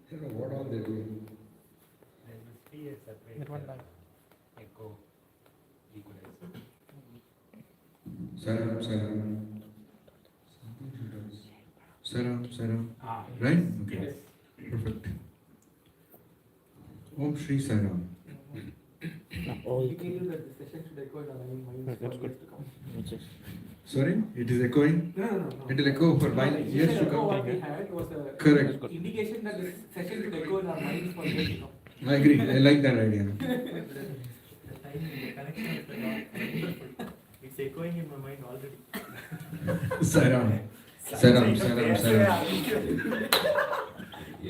don't know what all they're doing. There must be a separate echo equalizer. Saram, Saram. Saram, Saram. Ah, Right? Okay. yes. Perfect. Om Shri Saram. Indicating that the session should echo in our minds for years to come. Sorry? It is echoing? No. It will echo for years to Echo come. what we had was a Correct. indication that the session should echo in our minds for years to come. I agree. I like that idea. The connection is wonderful. It's echoing in my mind already. Saram. Saram, Saram, Saram.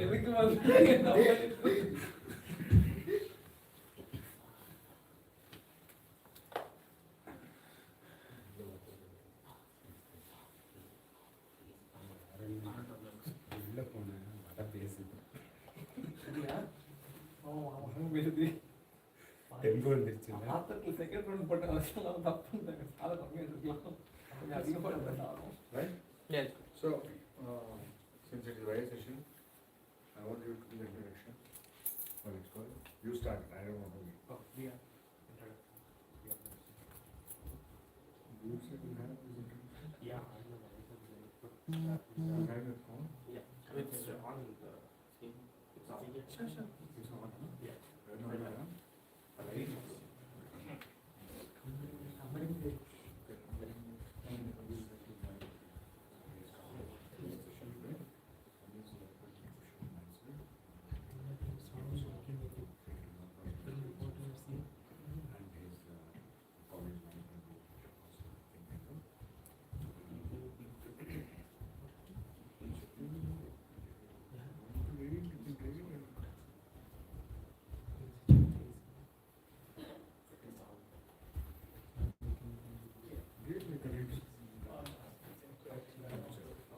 எதுக்கு வந்து உள்ள போனேன் வட பேசுது தெம்பு வந்துருச்சு ஆத்தத்தில் second round போட்ட அவசியம் தப்பு சாலை கம்மியாக இருக்கலாம் கொஞ்சம் அதிகமாக பேசணும் Right? Yes. So, since it is a session, I want you to do the introduction. What it's called. You start. I don't know who. Oh, yeah. You said you have this introduction. Yeah. You have your phone? Yeah. It's on the screen. It's on. Sure. It's on. Yeah. Right now, yeah.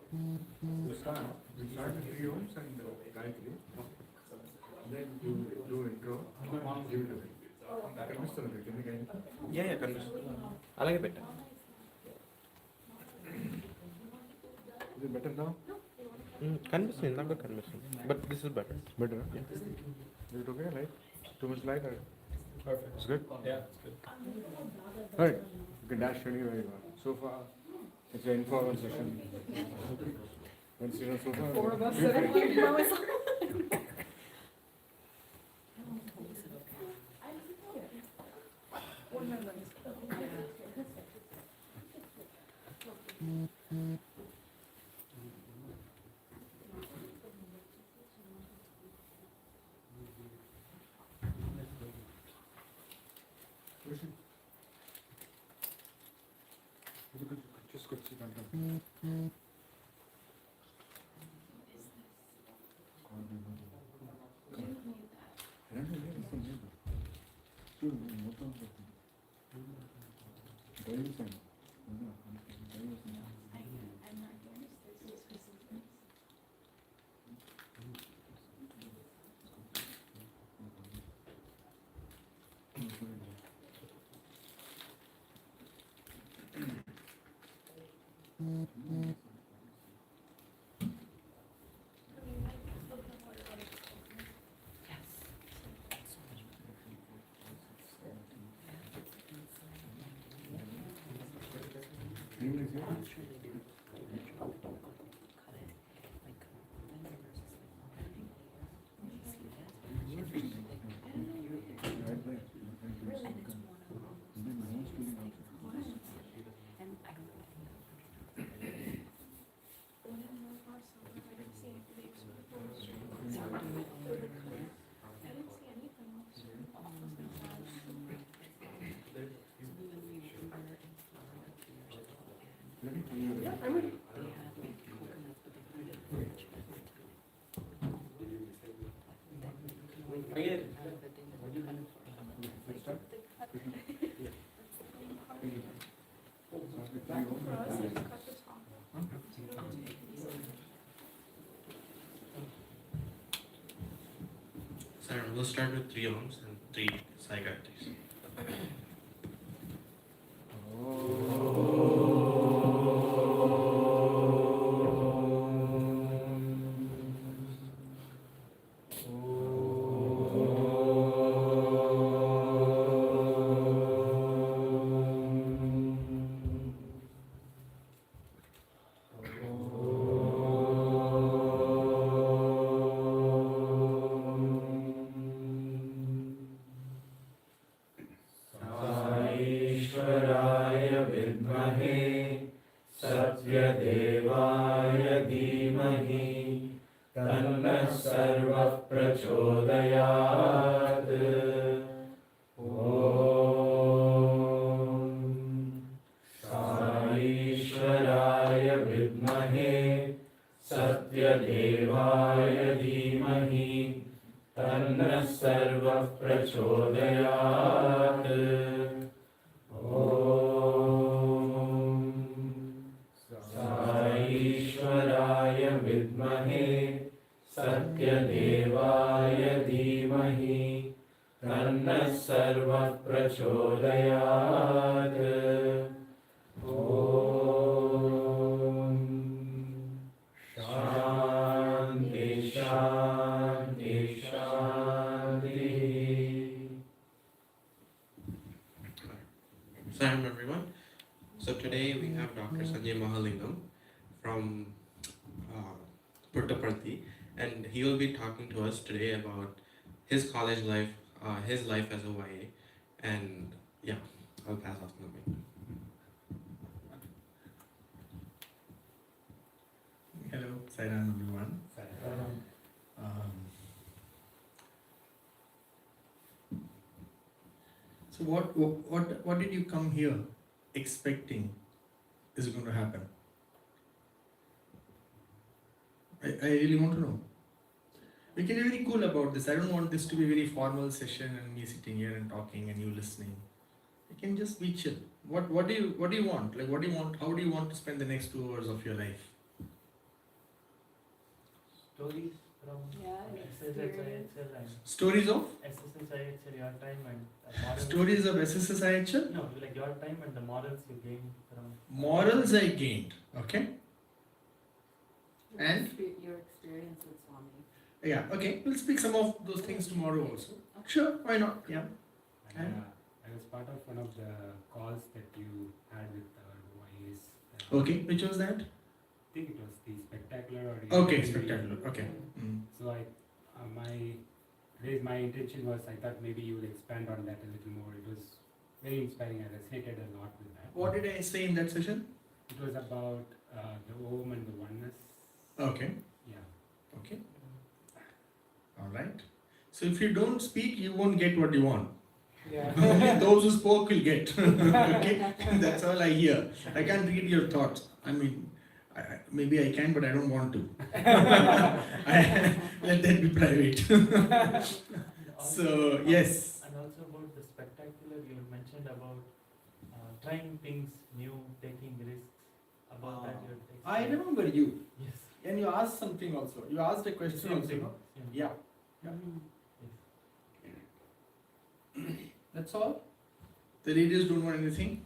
You start with 3 ohms and Gayatri. Then you do intro. Give it away. కనిపిస్తుంది కిందకి yeah కనిపిస్తుంది అలాగే పెట్టా Is it better now? కనిపిస్తుంది ఇందాక కనిపిస్తుంది but this is better Better? Is it okay? Like? Too much light? Or? Perfect. It's good? Yeah, it's good. Alright. You can dash anywhere you want. So far, it's an informal session. Once you know so far, Four of us feel sitting free. here. Just good sit down. Sir, we'll start with 3 ohms and 3 psychiatrists. सर्वः प्रचोदयात् ॐ साईश्वराय विद्महे सत्यदेवाय धीमहि तन्नः सर्वः प्रचोदयात् ॐ साईश्वराय विद्महे सत्यदेवाय धीमहि तन्नः सर्वः प्रचोदयात् ॐ शान्ति शान्ति शान्तिः. Salam everyone. So today we have Dr. Sanjay Mahalingam from Puttaparthi, and he will be talking to us today about his college life, his life as a YA, and yeah, I'll pass off the mic. Hello, Sairam everyone. So what did you come here expecting is going to happen? I really want to know. We can be very cool about this. I don't want this to be a very formal session and me sitting here and talking and you listening. We can just be chill. What do you want? Like what do you want? How do you want to spend the next 2 hours of your life? Stories from SSSIHL and Stories of? SSSIHL, your time and the morals. Stories of SSSIHL? No, like your time and the morals you gained from. Morals I gained, okay? And? Your experience with Swami. Yeah, okay. We'll speak some of those things tomorrow also. Sure, why not? Yeah. And, I was part of one of the calls that you had with YAs. Okay, which was that? I think it was the spectacular or Okay, spectacular. Okay. Mm. So my intention was I thought maybe you will expand on that a little more. It was very inspiring. I resonated a lot with that. What did I say in that session? It was about the Om and the oneness. Okay. Yeah. Okay. All right. So if you don't speak, you won't get what you want. Yeah. Only those who spoke will get. Okay. That's all I hear. I can't read your thoughts. I mean, maybe I can, but I don't want to. Let that be private. So yes. And also about the spectacular, you mentioned about trying things new, taking risks. About that, your I remember you. Yes. And you asked something also. You asked a question Same also. thing. No? Same. Yeah. That's all. The ladies don't want anything.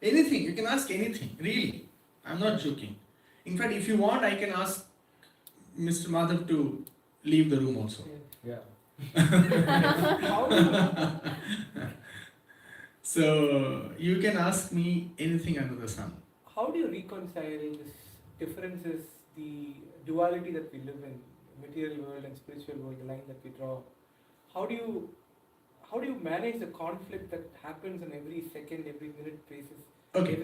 Anything. You can ask anything. Really. I'm not joking. In fact, if you want, I can ask Mr. Madhav to leave the room also. Yeah. So you can ask me anything under the sun. How do you reconcile this differences, the duality that we live in, material world and spiritual world, the line that we draw? How do you manage the conflict that happens on every second, every minute basis? Okay,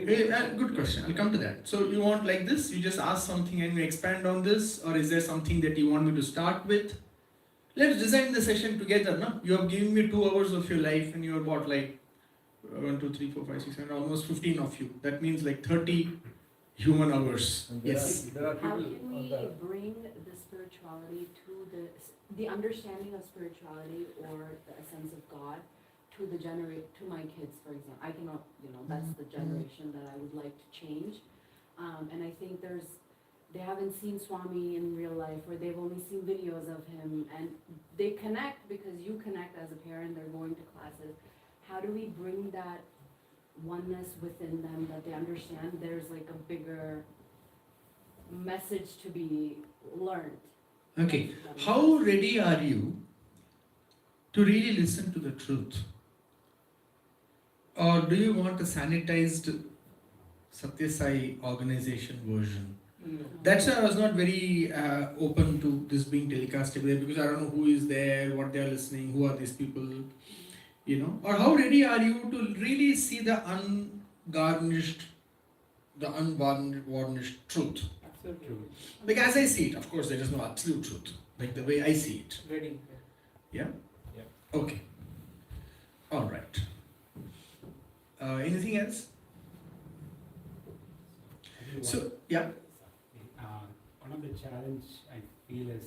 good question. I'll come to that. So you want like this? You just ask something and you expand on this, or is there something that you want me to start with? Let's design the session together, no? You have given me 2 hours of your life, and you're what, like 1, 2, 3, 4, 5, 6, 7, almost 15 of you. That means like 30 human hours. Yes. There are How people can we bring the spirituality to the understanding of spirituality or the essence of God to my kids, for example? I cannot, that's the generation that I would like to change. And I think they haven't seen Swami in real life, or they've only seen videos of him, and they connect because you connect as a parent, they're going to classes. How do we bring that oneness within them, that they understand there's like a bigger message to be learned? Okay. How ready are you to really listen to the truth? Or do you want a sanitized Sathya Sai organization version? No. That's why I was not very open to this being telecasted there, because I don't know who is there, what they are listening, who are these people, Or how ready are you to really see the unvarnished truth? Absolutely. True. Like as I see it, of course, there is no absolute truth. Like the way I see it. Ready. Yeah? Yeah. Okay. All right. Anything else? I think So, yeah. one of the challenge I feel is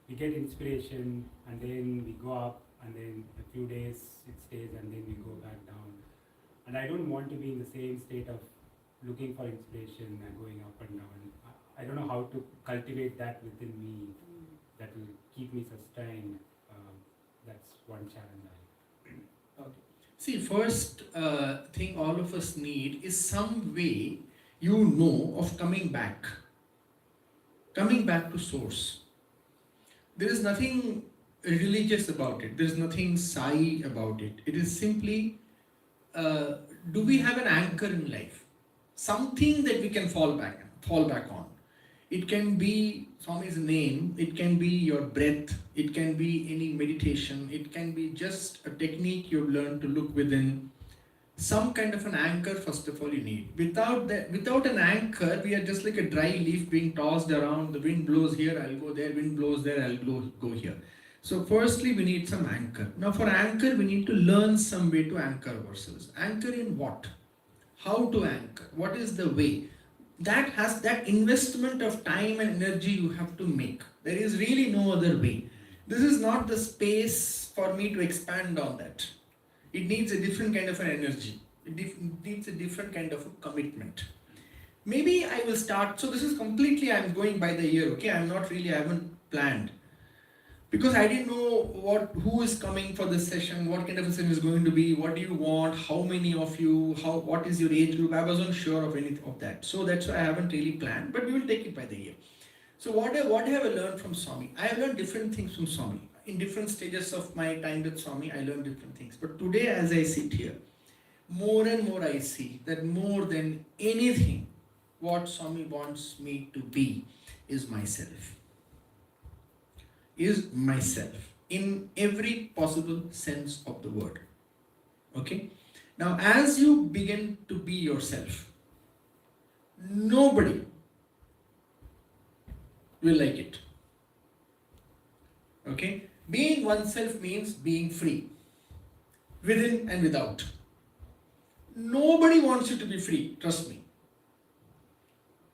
we get inspiration and then we go up and then a few days it stays and then we go back down. And I don't want to be in the same state of looking for inspiration and going up and down. I don't know how to cultivate that within me that will keep me sustained. That's one challenge See, first thing all of us need is some way you know of coming back to source. There is nothing religious about it. There is nothing Sai about it. It is simply, do we have an anchor in life? Something that we can fall back on. It can be Swami's name, it can be your breath, it can be any meditation, it can be just a technique you've learned to look within. Some kind of an anchor, first of all, you need. Without an anchor, we are just like a dry leaf being tossed around. The wind blows here, I'll go there, wind blows there, I'll go here. So firstly, we need some anchor. Now for anchor, we need to learn some way to anchor ourselves. Anchor in what? How to anchor? What is the way? That investment of time and energy you have to make. There is really no other way. This is not the space for me to expand on that. It needs a different kind of an energy. It needs a different kind of a commitment. Maybe I will start, so this is completely, I'm going by the ear, okay? I haven't planned. Because I didn't know who is coming for this session, what kind of a session is going to be, what do you want, how many of you, what is your age group. I wasn't sure of anything of that. So that's why I haven't really planned, but we will take it by the ear. So what have I learned from Swami? I have learned different things from Swami. In different stages of my time with Swami, I learned different things. But today as I sit here, more and more I see that more than anything, what Swami wants me to be is myself. Is myself in every possible sense of the word. Okay? Now as you begin to be yourself, nobody will like it. Okay? Being oneself means being free, within and without. Nobody wants you to be free, trust me.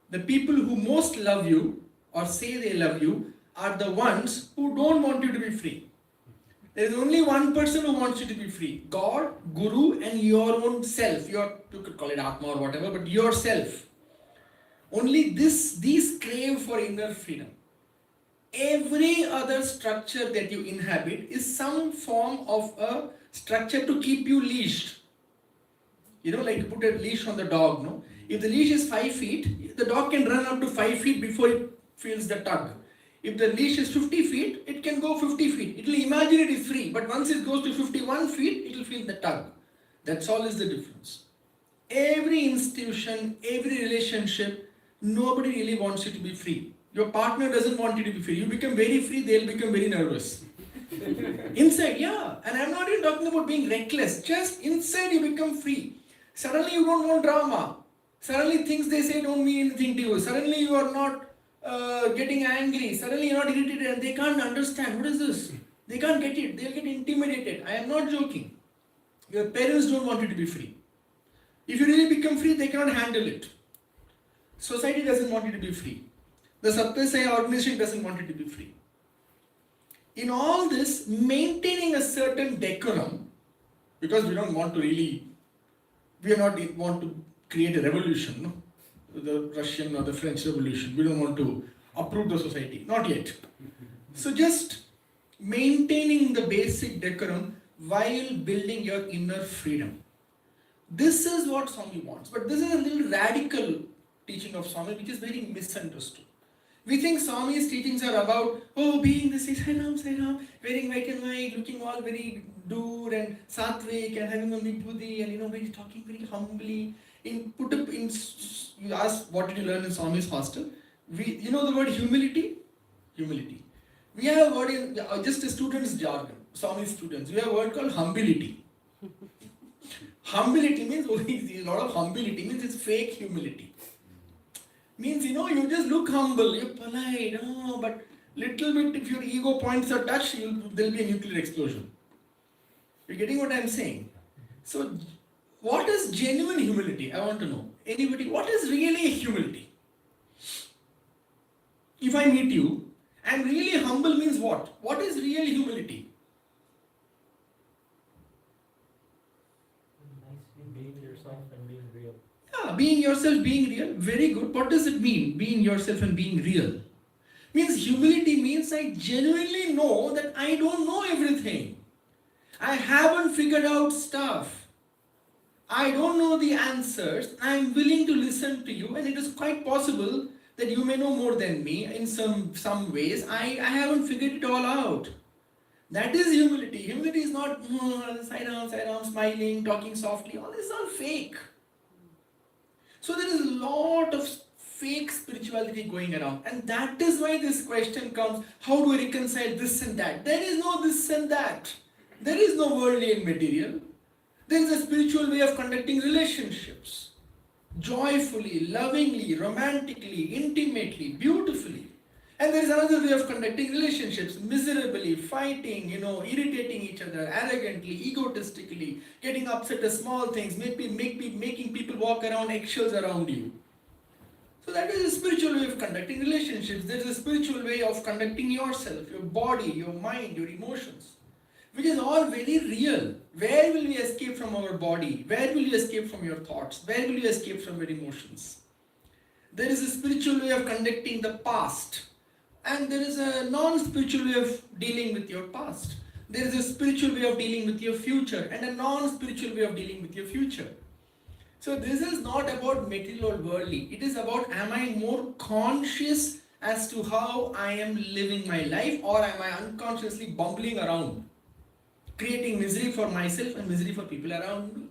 The people who most love you or say they love you are the ones who don't want you to be free. There is only one person who wants you to be free. God, Guru and your own self. You could call it Atma or whatever, but yourself. Only these crave for inner freedom. Every other structure that you inhabit is some form of a structure to keep you leashed. You know, like you put a leash on the dog, no? If the leash is 5 feet, the dog can run up to 5 feet before it feels the tug. If the leash is 50 feet, it can go 50 feet. It will imagine it is free, but once it goes to 51 feet, it will feel the tug. That's all is the difference. Every institution, every relationship, nobody really wants you to be free. Your partner doesn't want you to be free. You become very free, they'll become very nervous. Inside, yeah. And I'm not even talking about being reckless. Just inside you become free. Suddenly you don't want drama. Suddenly things they say don't mean anything to you. Suddenly you are not getting angry. Suddenly you're not irritated and they can't understand. What is this? They can't get it. They'll get intimidated. I am not joking. Your parents don't want you to be free. If you really become free, they cannot handle it. Society doesn't want you to be free. The Sathya Sai organization doesn't want you to be free. In all this, maintaining a certain decorum, because we don't want to really, we are not want to create a revolution, no? The Russian or the French Revolution. We don't want to uproot the society. Not yet. So just maintaining the basic decorum while building your inner freedom. This is what Swami wants. But this is a little radical teaching of Swami which is very misunderstood. We think Swami's teachings are about, being this Sai Ram, wearing white and white, looking all very dur and sattvic and having a vibhuti and very talking very humbly. You ask what did you learn in Swami's hostel? You know the word humility? Humility. We have a word in just a student's jargon, Swami's students. We have a word called humility. Humility means a lot of humility means it's fake humility. Means, you just look humble, you're polite, but little bit if your ego points are touched, there'll be a nuclear explosion. You're getting what I'm saying? So, what is genuine humility? I want to know. Anybody, what is really humility? If I meet you, and really humble means what? What is real humility? Nicely being yourself and being real. Yeah, being yourself, being real, very good. What does it mean, being yourself and being real? Means humility means I genuinely know that I don't know everything. I haven't figured out stuff. I don't know the answers. I am willing to listen to you, and it is quite possible that you may know more than me in some ways. I haven't figured it all out. That is humility. Humility is not side arm, smiling, talking softly. All this is all fake. So there is a lot of fake spirituality going around, and that is why this question comes: how do I reconcile this and that? There is no this and that. There is no worldly and material. There is a spiritual way of conducting relationships. Joyfully, lovingly, romantically, intimately, beautifully. And there is another way of conducting relationships: miserably, fighting, irritating each other, arrogantly, egotistically, getting upset at small things, making people walk around eggshells around you. So that is a spiritual way of conducting relationships. There is a spiritual way of conducting yourself, your body, your mind, your emotions, which is all very real. Where will we escape from our body? Where will you escape from your thoughts? Where will you escape from your emotions? There is a spiritual way of conducting the past, and there is a non-spiritual way of dealing with your past. There is a spiritual way of dealing with your future and a non-spiritual way of dealing with your future. So this is not about material or worldly. It is about, am I more conscious as to how I am living my life, or am I unconsciously bumbling around, creating misery for myself and misery for people around me?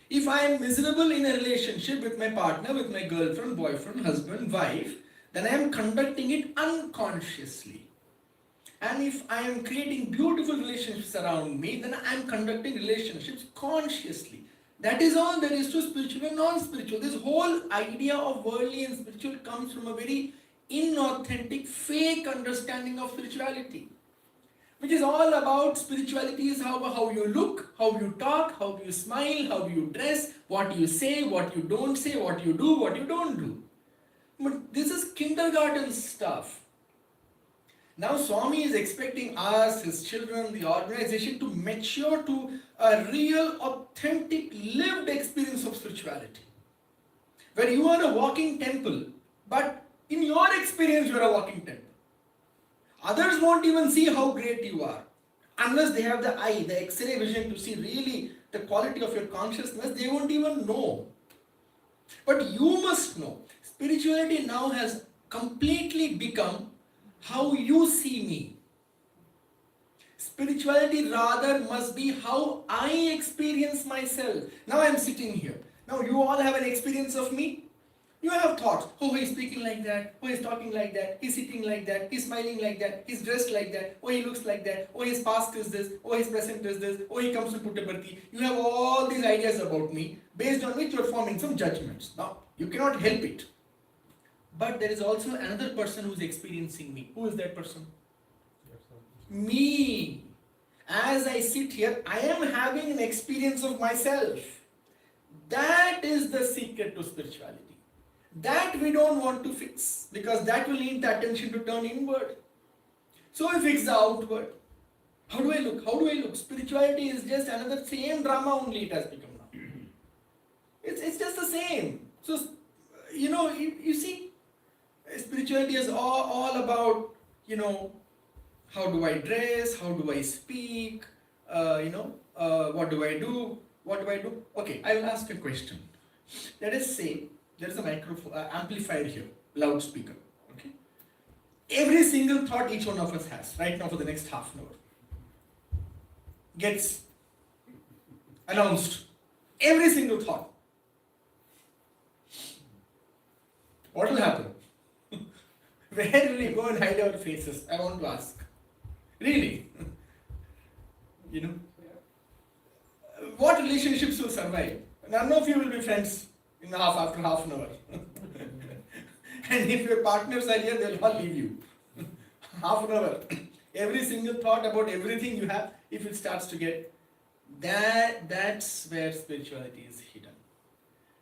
If I am miserable in a relationship with my partner, with my girlfriend, boyfriend, husband, wife, then I am conducting it unconsciously. And if I am creating beautiful relationships around me, then I am conducting relationships consciously. That is all there is to spiritual and non-spiritual. This whole idea of worldly and spiritual comes from a very inauthentic, fake understanding of spirituality, which is all about spirituality is how you look, how you talk, how you smile, how you dress, what you say, what you don't say, what you do, what you don't do. But this is kindergarten stuff. Now Swami is expecting us, his children, the organization to mature to a real, authentic, lived experience of spirituality, where you are a walking temple, but in your experience you are a walking temple. Others won't even see how great you are. Unless they have the eye, the X-ray vision to see really the quality of your consciousness, they won't even know. But you must know. Spirituality now has completely become how you see me. Spirituality rather must be how I experience myself. Now I am sitting here. Now you all have an experience of me. You have thoughts. Oh, he's speaking like that. Oh, he's talking like that. He's sitting like that. He's smiling like that. He's dressed like that. Oh, he looks like that. Oh, his past is this. Oh, his present is this. Oh, he comes to Puttaparthi. You have all these ideas about me, based on which you are forming some judgments. Now, you cannot help it. But there is also another person who is experiencing me. Who is that person? Yourself. Me. As I sit here, I am having an experience of myself. That is the secret to spirituality. That we don't want to fix, because that will need the attention to turn inward. So we fix the outward. How do I look? How do I look? Spirituality is just another same drama, only it has become now. It's just the same. So, you see, spirituality is all about, how do I dress? How do I speak? What do I do? What do I do? Okay, I will ask a question. Let us say there is a microphone, amplifier here, loudspeaker. Okay. Every single thought each one of us has right now for the next half an hour gets announced. Every single thought. What will happen? Where will we go and hide our faces? I want to ask. Really? What relationships will survive? None of you will be friends after half an hour. And if your partners are here, they'll all leave you. Half an hour. Every single thought about everything you have, if it starts to get, that's where spirituality is hidden.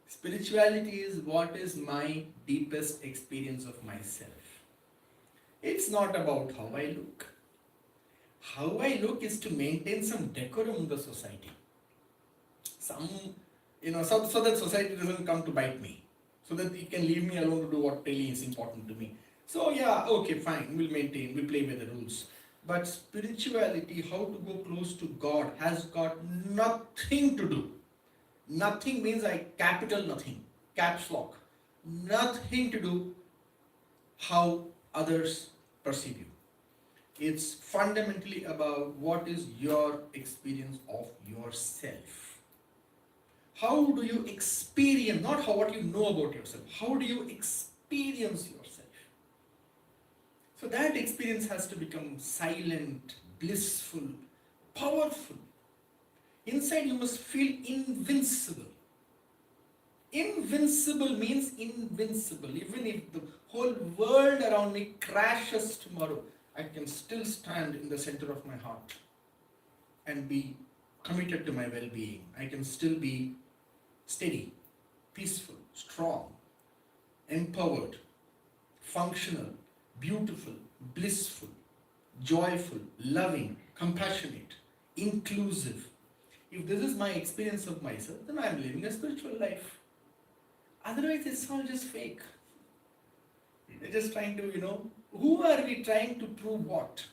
Spirituality is what is my deepest experience of myself. It's not about how I look. How I look is to maintain some decorum in the society. So that society doesn't come to bite me. So that it can leave me alone to do what really is important to me. So yeah, okay, fine, we'll maintain, we'll play by the rules. But spirituality, how to go close to God, has got nothing to do. Nothing means capital nothing, caps lock. Nothing to do how others perceive you. It's fundamentally about what is your experience of yourself. How do you experience, not what you know about yourself, how do you experience yourself? So that experience has to become silent, blissful, powerful. Inside you must feel invincible. Invincible means invincible. Even if the whole world around me crashes tomorrow, I can still stand in the center of my heart and be committed to my well-being. I can still be steady, peaceful, strong, empowered, functional, beautiful, blissful, joyful, loving, compassionate, inclusive. If this is my experience of myself, then I am living a spiritual life. Otherwise, it's all just fake. They're just trying to, who are we trying to prove what?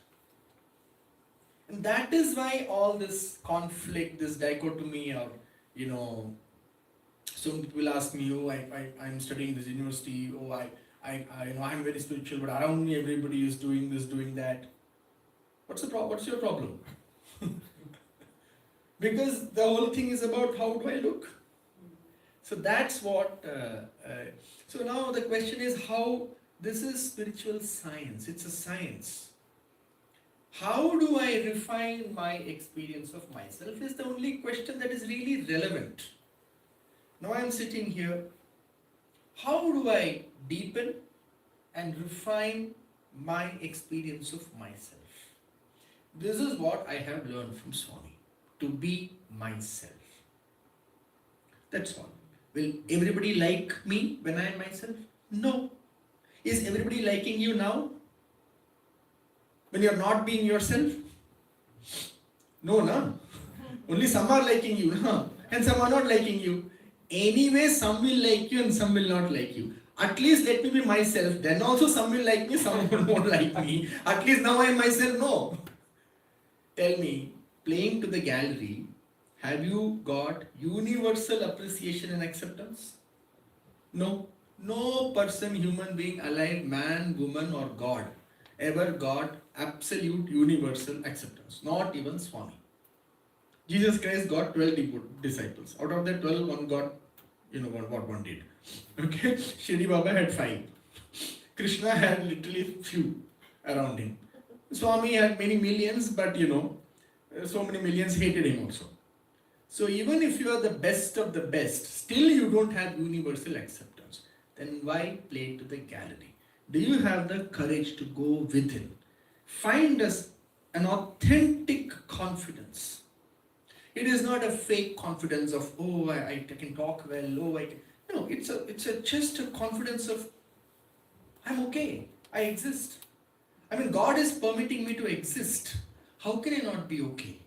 And that is why all this conflict, this dichotomy, or, some people ask me, I'm studying this university, I'm very spiritual, but around me everybody is doing this, doing that. What's your problem? Because the whole thing is about how do I look? So that's what, so now the question is how, this is spiritual science, it's a science. How do I refine my experience of myself is the only question that is really relevant. Now I'm sitting here, how do I deepen and refine my experience of myself? This is what I have learned from Swami, to be myself. That's all. Will everybody like me when I am myself? No. Is everybody liking you now? When you are not being yourself? No, no. Only some are liking you, huh? And some are not liking you. Anyway, some will like you and some will not like you. At least let me be myself. Then also some will like me, some won't like me. At least now I am myself. No. Tell me, playing to the gallery, have you got universal appreciation and acceptance? No. No person, human being, alive, man, woman or God ever got absolute universal acceptance. Not even Swami. Jesus Christ got 12 disciples. Out of that 12, one got, what one did. Okay? Shri Baba had 5. Krishna had literally few around him. Swami had many millions, but so many millions hated him also. So even if you are the best of the best, still you don't have universal acceptance. Then why play to the gallery? Do you have the courage to go within? Find us an authentic confidence. It is not a fake confidence of, I can talk well, No, it's just a confidence of, I'm okay, I exist. God is permitting me to exist. How can I not be okay?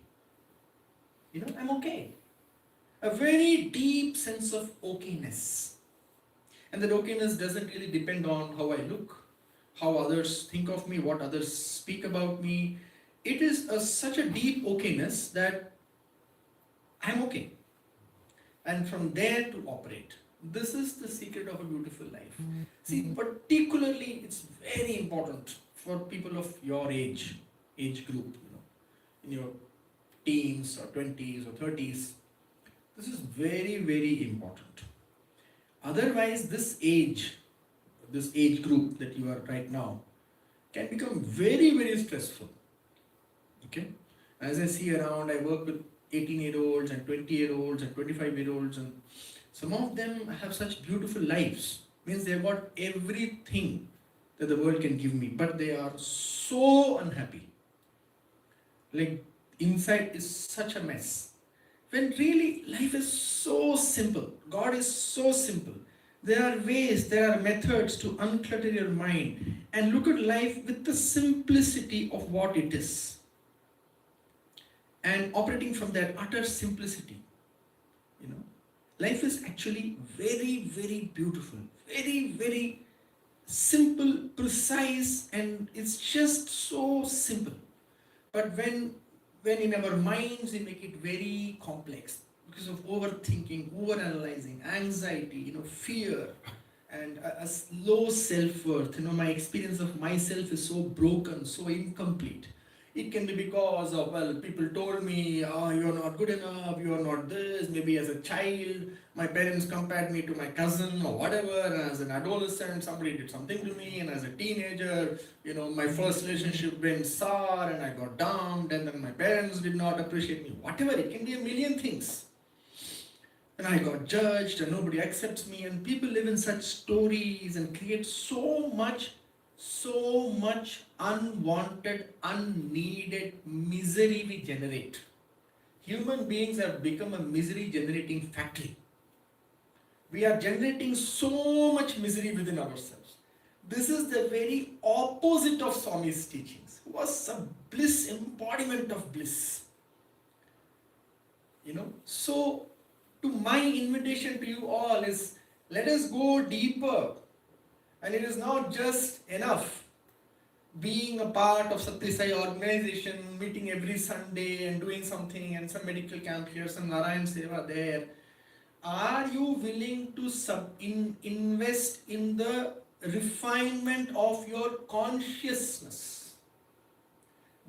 I'm okay. A very deep sense of okayness. And that okayness doesn't really depend on how I look, how others think of me, what others speak about me. It is such a deep okayness that I'm okay. And from there to operate. This is the secret of a beautiful life. See, particularly it's very important for people of your age group, in your teens or 20s or 30s. This is very, very important. Otherwise, this age group that you are right now can become very, very stressful. Okay? As I see around, I work with 18-year-olds and 20-year-olds and 25-year-olds, and some of them have such beautiful lives. Means they've got everything that the world can give me, but they are so unhappy. Like inside is such a mess. When really life is so simple, God is so simple. There are ways, there are methods to unclutter your mind and look at life with the simplicity of what it is. And operating from that utter simplicity, you know, life is actually very, very beautiful, very, very simple, precise, and it's just so simple. But when in our minds we make it very complex because of overthinking, overanalyzing, anxiety, fear, and a low self-worth. My experience of myself is so broken, so incomplete. It can be because of, people told me, oh, you're not good enough, you're not this. Maybe as a child, my parents compared me to my cousin or whatever. And as an adolescent, somebody did something to me. And as a teenager, my first relationship went sour and I got dumped. And then my parents did not appreciate me. Whatever, it can be a million things. And I got judged and nobody accepts me. And people live in such stories and create so much unwanted, unneeded misery we generate. Human beings have become a misery generating factory. We are generating so much misery within ourselves. This is the very opposite of Swami's teachings. It was a bliss, embodiment of bliss. So to my invitation to you all is, let us go deeper. And it is not just enough being a part of Sathya Sai organization, meeting every Sunday and doing something and some medical camp here, some Narayan Seva there. Are you willing to invest in the refinement of your consciousness?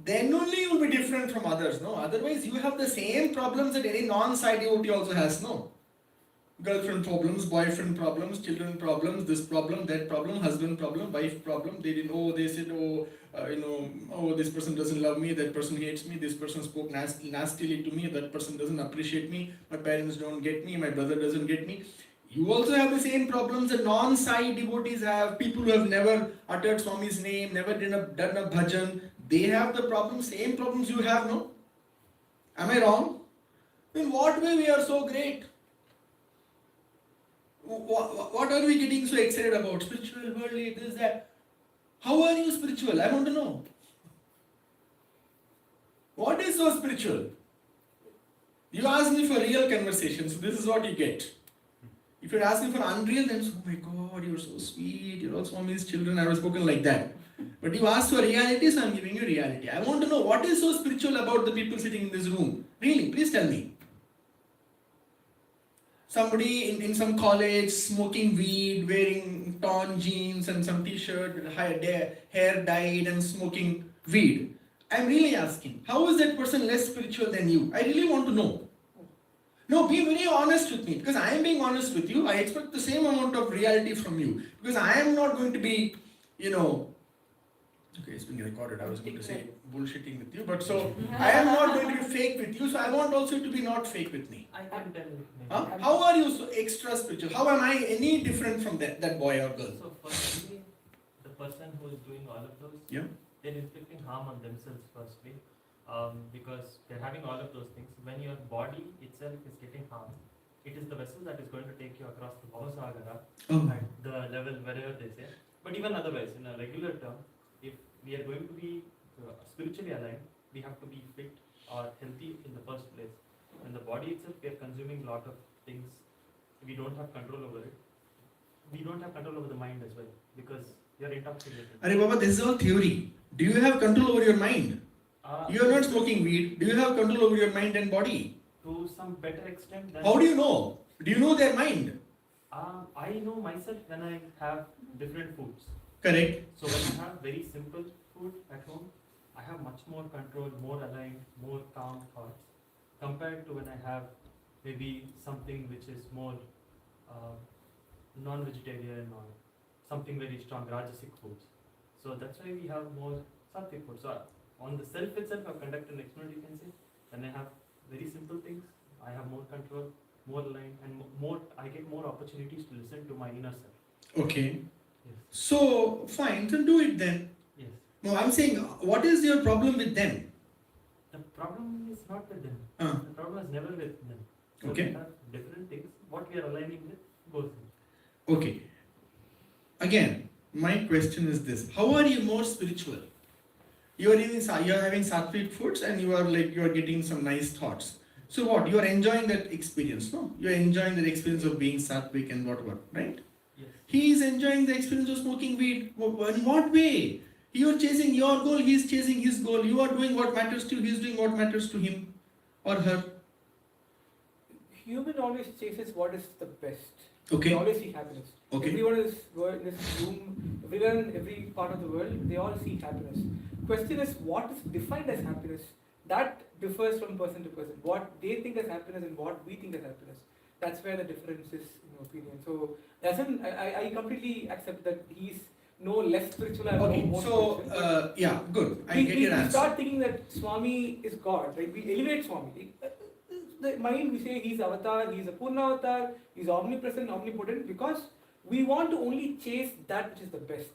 Then only you will be different from others, no? Otherwise you have the same problems that any non-Sai devotee also has, no? Girlfriend problems, boyfriend problems, children problems, this problem, that problem, husband problem, wife problem. They said, this person doesn't love me, that person hates me, this person spoke nastily to me, that person doesn't appreciate me, my parents don't get me, my brother doesn't get me. You also have the same problems that non-Sai devotees have. People who have never uttered Swami's name, never done a bhajan, they have the problems, same problems you have, no? Am I wrong? In what way we are so great? What are we getting so excited about? Spiritual, worldly, this, that. How are you spiritual? I want to know. What is so spiritual? You ask me for real conversation, so this is what you get. If you ask me for unreal, then oh my God, you're so sweet, you're all Swami's children, I was spoken like that. But you ask for reality, so I'm giving you reality. I want to know what is so spiritual about the people sitting in this room. Really, please tell me. Somebody in some college smoking weed, wearing torn jeans and some t-shirt, hair dyed and smoking weed. I'm really asking, how is that person less spiritual than you? I really want to know. No, be very honest with me, because I am being honest with you. I expect the same amount of reality from you, because I am not going to be, okay, it's being recorded. I was going to say bullshitting with you, but so I am not going to be fake with you, so I want also to be not fake with me. I can tell. Huh? How are you so extra spiritual? How am I any different from that boy or girl? So firstly, the person who is doing all of those, they're inflicting harm on themselves firstly, because they're having all of those things. When your body itself is getting harmed, it is the vessel that is going to take you across the Bhavasagara at the level wherever they say. But even otherwise, in a regular term, if we are going to be spiritually aligned, we have to be fit or healthy in the first place. And the body itself, we are consuming a lot of things. We don't have control over it. We don't have control over the mind as well, because we are intoxicated. Arey Baba, this is all theory. Do you have control over your mind? You are not smoking weed. Do you have control over your mind and body? To some better extent than... How do you know? Do you know their mind? I know myself when I have different foods. Correct. So when I have very simple food at home, I have much more control, more aligned, more calm thoughts, compared to when I have maybe something which is more non-vegetarian or something very strong, Rajasic foods. So that's why we have more Sattvic food. So on the self itself, I've conducted an experiment, you can say. When I have very simple things, I have more control, more aligned, and I get more opportunities to listen to my inner self. Okay. Yes. So, fine, then do it then. Yes. No, I'm saying, what is your problem with them? The problem is not with them. Uh, The problem is never with them. So Okay. we have different things. What we are aligning with goes in. okay. Again, my question is this: how are you more spiritual? You are having sattvic foods, and you are getting some nice thoughts. So what? You are enjoying that experience, no? You are enjoying that experience of being sattvic and what, right? Yes. He is enjoying the experience of smoking weed. In what way? You are chasing your goal, he is chasing his goal. You are doing what matters to you, he is doing what matters to him or her. Human always chases what is the best. Okay. They always see happiness. Okay. Everyone in this room, everyone in every part of the world, they all see happiness. Question is, what is defined as happiness? That differs from person to person. What they think as happiness and what we think as happiness. That's where the difference is, in my opinion. So, I completely accept that he's no less spiritual and no Okay, more so spiritual. yeah, good. I we, get we, your we answer. start thinking that Swami is God, right? We elevate Swami. The mind, we say he's avatar, he's a Purna avatar, he's omnipresent, omnipotent, because we want to only chase that which is the best.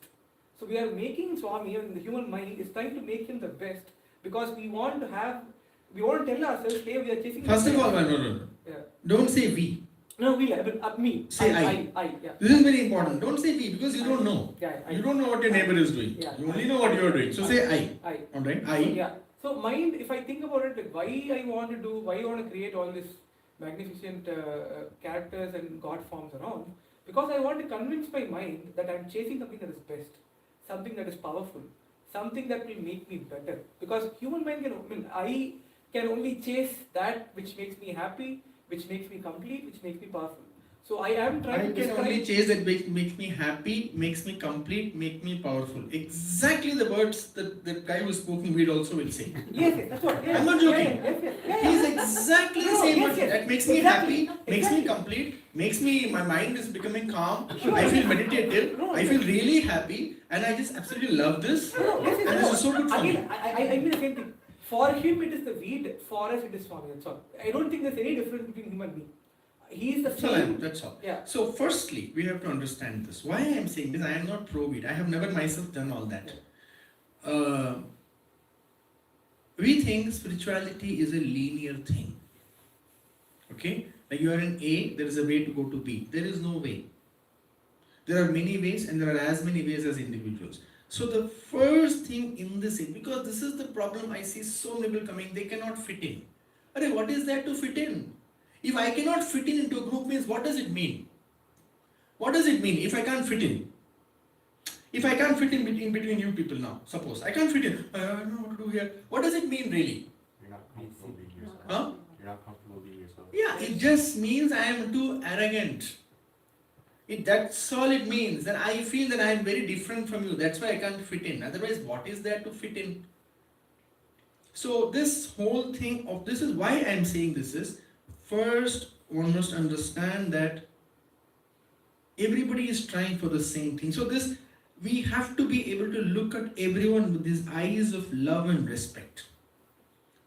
So we are making Swami, and the human mind is trying to make him the best, because we want to tell ourselves, hey, we are chasing First the of all, best. no. Yeah. Don't say we. No, we, but me. Say I, yeah. This is very important. Don't say we because you don't know. Yeah, You don't know what your neighbor is doing. Yeah. You only know what you are doing. So say I. Alright? I. Yeah. So mind, if I think about it, like why I want to create all these magnificent characters and God forms around, because I want to convince my mind that I'm chasing something that is best, something that is powerful, something that will make me better. Because human mind I can only chase that which makes me happy, which makes me complete, which makes me powerful. So I am trying I to can describe. only chase that makes me happy, makes me complete, make me powerful. Exactly the words that the guy who's smoking weed also will say. Yes, that's what. Yes, I'm not joking. Yes. He's exactly the same word. That makes me Exactly. happy, makes me complete, makes me, my mind is becoming calm, Sure. I feel meditative, No, I feel really happy, and I just absolutely love this. Yes, And this is so good for me. Again, I mean the same thing. For him, it is the weed. For us, it is Swami. That's all. I don't think there's any difference between him and me. He is the same. That's all. Yeah. So firstly, we have to understand this. Why I am saying this, I am not pro-weed. I have never myself done all that. We think spirituality is a linear thing. Okay? Like you are in A, there is a way to go to B. There is no way. There are many ways and there are as many ways as individuals. So the first thing in this, because this is the problem I see so many people coming, they cannot fit in. Arey, what is there to fit in? If I cannot fit in into a group means what does it mean? What does it mean if I can't fit in? If I can't fit in between you people now, suppose I can't fit in, I don't know what to do here. What does it mean really? You're not comfortable being yourself. Huh? You're not comfortable being yourself. Yeah, it just means I am too arrogant. That's all it means. That I feel that I am very different from you. That's why I can't fit in. Otherwise, what is there to fit in? So this whole thing of this is why I am saying this is, first one must understand that everybody is trying for the same thing. So this, we have to be able to look at everyone with these eyes of love and respect.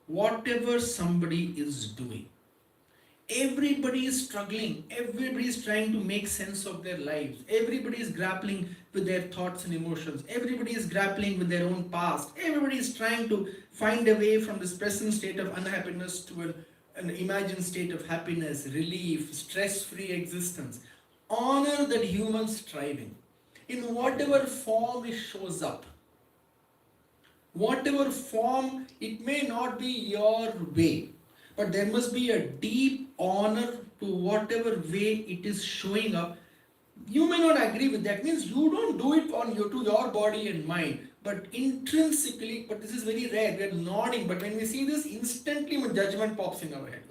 Whatever somebody is doing, everybody is struggling, everybody is trying to make sense of their lives, everybody is grappling with their thoughts and emotions, everybody is grappling with their own past, everybody is trying to find a way from this present state of unhappiness to an imagined state of happiness, relief, stress-free existence. Honor that human striving in whatever form it shows up. Whatever form, it may not be your way, but there must be a deep honor to whatever way it is showing up. You may not agree with that, means you don't do it to your body and mind, but intrinsically, but this is very rare, we are nodding, but when we see this, instantly judgment pops in our head.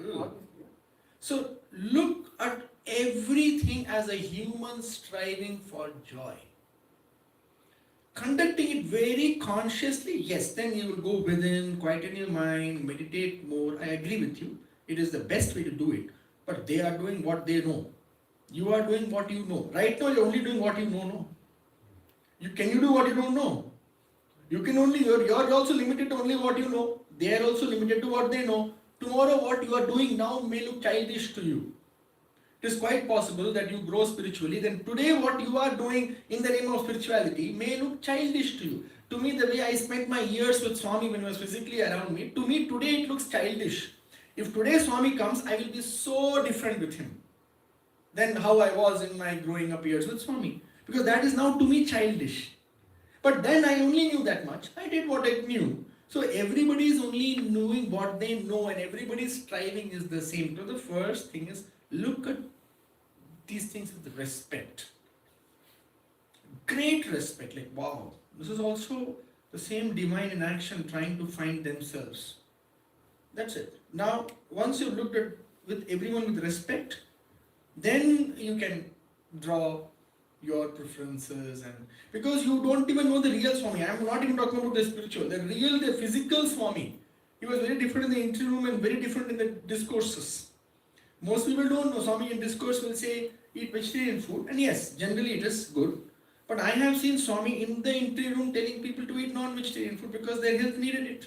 So look at everything as a human striving for joy. Conducting it very consciously, yes, then you will go within, quieten your mind, meditate more. I agree with you. It is the best way to do it. But they are doing what they know. You are doing what you know. Right now you're only doing what you know. No. Can you do what you don't know? You're also limited to only what you know. They are also limited to what they know. Tomorrow what you are doing now may look childish to you. it is quite possible that you grow spiritually, then today what you are doing in the name of spirituality may look childish to you. To me, the way I spent my years with Swami when he was physically around me, to me today it looks childish. If today Swami comes, I will be so different with him than how I was in my growing up years with Swami. Because that is now to me childish. But then I only knew that much. I did what I knew. So everybody is only knowing what they know and everybody's striving is the same. So the first thing is look at these things with respect. Great respect. Like, wow, this is also the same divine in action trying to find themselves. That's it. Now, once you've looked at with everyone with respect, then you can draw your preferences, and because you don't even know the real Swami. I am not even talking about the spiritual, the physical Swami. He was very different in the entry room and very different in the discourses. Most people don't know. Swami in discourse will say eat vegetarian food, and yes, generally it is good. But I have seen Swami in the entry room telling people to eat non-vegetarian food because their health needed it.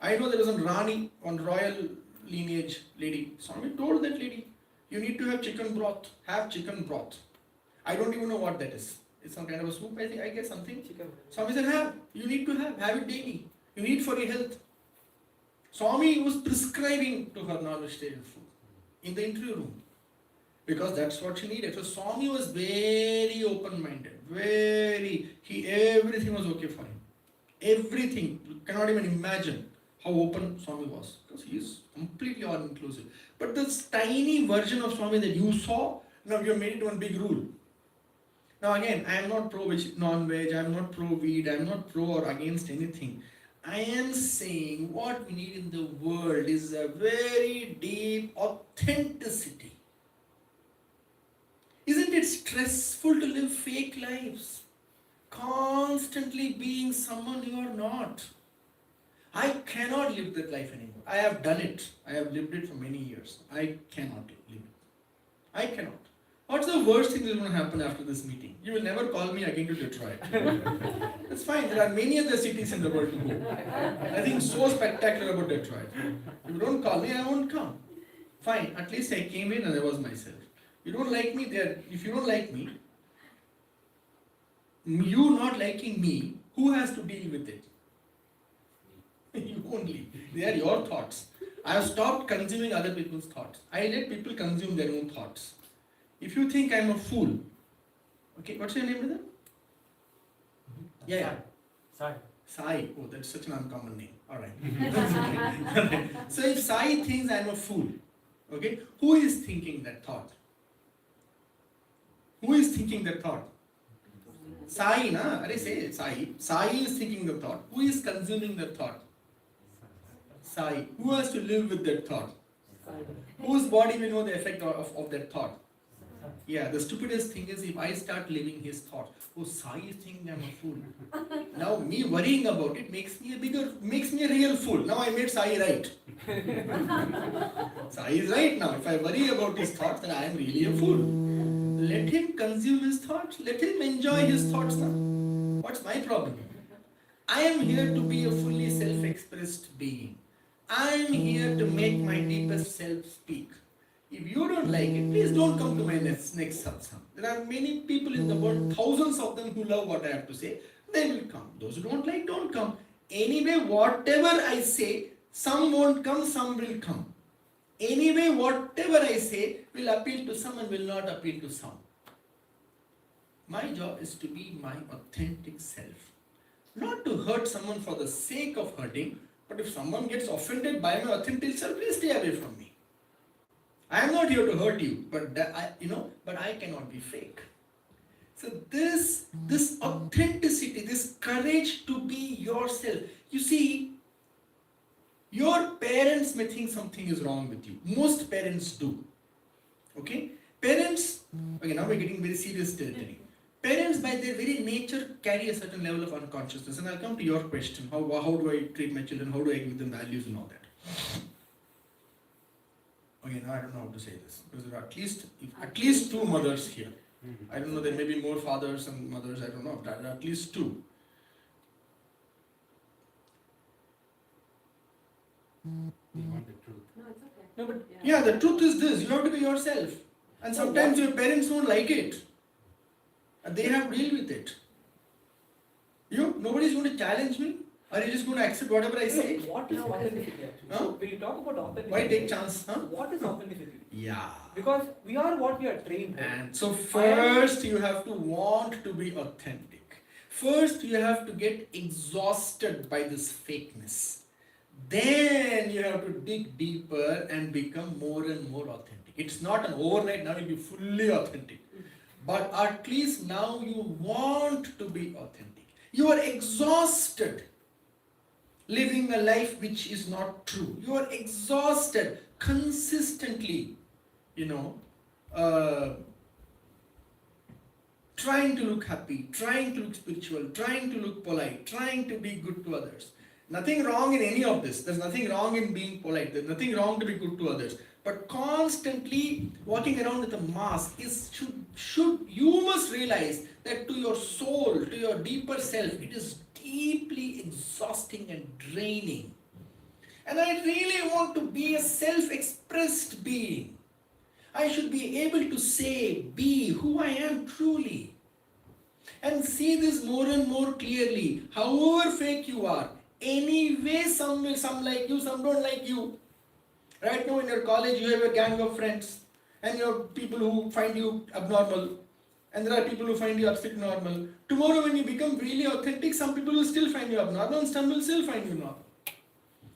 I know there was a Rani, on royal lineage lady. Swami told that lady, you need to have chicken broth. Have chicken broth. I don't even know what that is. It's some kind of a soup, I guess, something. Chicken. Swami said, you need to have it daily. You need for your health. Swami was prescribing to her non-vegetarian food in the interview room because that's what she needed. So Swami was very open-minded, everything was okay for him. Everything. You cannot even imagine how open Swami was because he is completely all-inclusive. But this tiny version of Swami that you saw, now you have made it one big rule. Now again, I am not non-veg, I am not pro-weed, I am not pro or against anything. I am saying what we need in the world is a very deep authenticity. Isn't it stressful to live fake lives? Constantly being someone you are not. I cannot live that life anymore. I have done it. I have lived it for many years. I cannot live it. I cannot. What's the worst thing that is going to happen after this meeting? You will never call me again to Detroit. That's fine. There are many other cities in the world to go. Nothing so spectacular about Detroit. If you don't call me, I won't come. Fine. At least I came in and I was myself. You don't like me there. If you don't like me, you not liking me, who has to deal with it? You only. They are your thoughts. I have stopped consuming other people's thoughts. I let people consume their own thoughts. If you think I'm a fool, okay, what's your name, brother? Yeah. Sai. Sai. Oh, that's such an uncommon name. Alright. So if Sai thinks I'm a fool, okay, who is thinking that thought? Who is thinking that thought? Sai, na? Are say Sai. Sai is thinking the thought. Who is consuming the thought? Sai. Who has to live with that thought? Whose body will know the effect of that thought? Yeah, the stupidest thing is if I start living his thought. Oh, Sai is thinking I'm a fool. Now me worrying about it makes me a real fool. Now I made Sai right. Sai is right now. If I worry about his thoughts, then I am really a fool. Let him consume his thoughts. Let him enjoy his thoughts now. What's my problem? I am here to be a fully self-expressed being. I am here to make my deepest self speak. If you don't like it, please don't come to my next satsang. There are many people in the world, thousands of them who love what I have to say. They will come. Those who don't like, don't come. Anyway, whatever I say, some won't come, some will come. Anyway, whatever I say will appeal to some and will not appeal to some. My job is to be my authentic self. Not to hurt someone for the sake of hurting, but if someone gets offended by my authentic self, please stay away from me. I am not here to hurt you, but I cannot be fake. So this authenticity, this courage to be yourself. You see, your parents may think something is wrong with you. Most parents do. Okay? Parents, okay, now we're getting very serious territory. Parents by their very nature carry a certain level of unconsciousness. And I'll come to your question. How do I treat my children? How do I give them values and all that? Okay, now I don't know how to say this. Because there are at least two mothers here. I don't know, there may be more fathers and mothers, I don't know. There are at least two. You want the truth. No, it's okay. No, but Yeah, the truth is this. You have to be yourself. And So sometimes what- your parents don't like it. And they have to deal with it. Nobody's going to challenge me. Are you just going to accept whatever I say? What is authenticity actually? Huh? So when you talk about authenticity, Why take chance? Huh? what is authenticity? Yeah. Because we are what we are trained. Right? And so first you have to want to be authentic. First you have to get exhausted by this fakeness. Then you have to dig deeper and become more and more authentic. It's not an overnight, now you'll be fully authentic. But at least now you want to be authentic. You are exhausted living a life which is not true. You are exhausted consistently, trying to look happy, trying to look spiritual, trying to look polite, trying to be good to others. Nothing wrong in any of this. There's nothing wrong in being polite. There's nothing wrong to be good to others. But constantly walking around with a mask you must realize that to your soul, to your deeper self, it is deeply exhausting and draining. And I really want to be a self-expressed being. I should be able to say, be who I am truly. And see this more and more clearly. However fake you are, anyway some like you, some don't like you. Right now in your college you have a gang of friends and you have people who find you abnormal and there are people who find you absolutely normal. Tomorrow when you become really authentic, some people will still find you abnormal and some will still find you normal.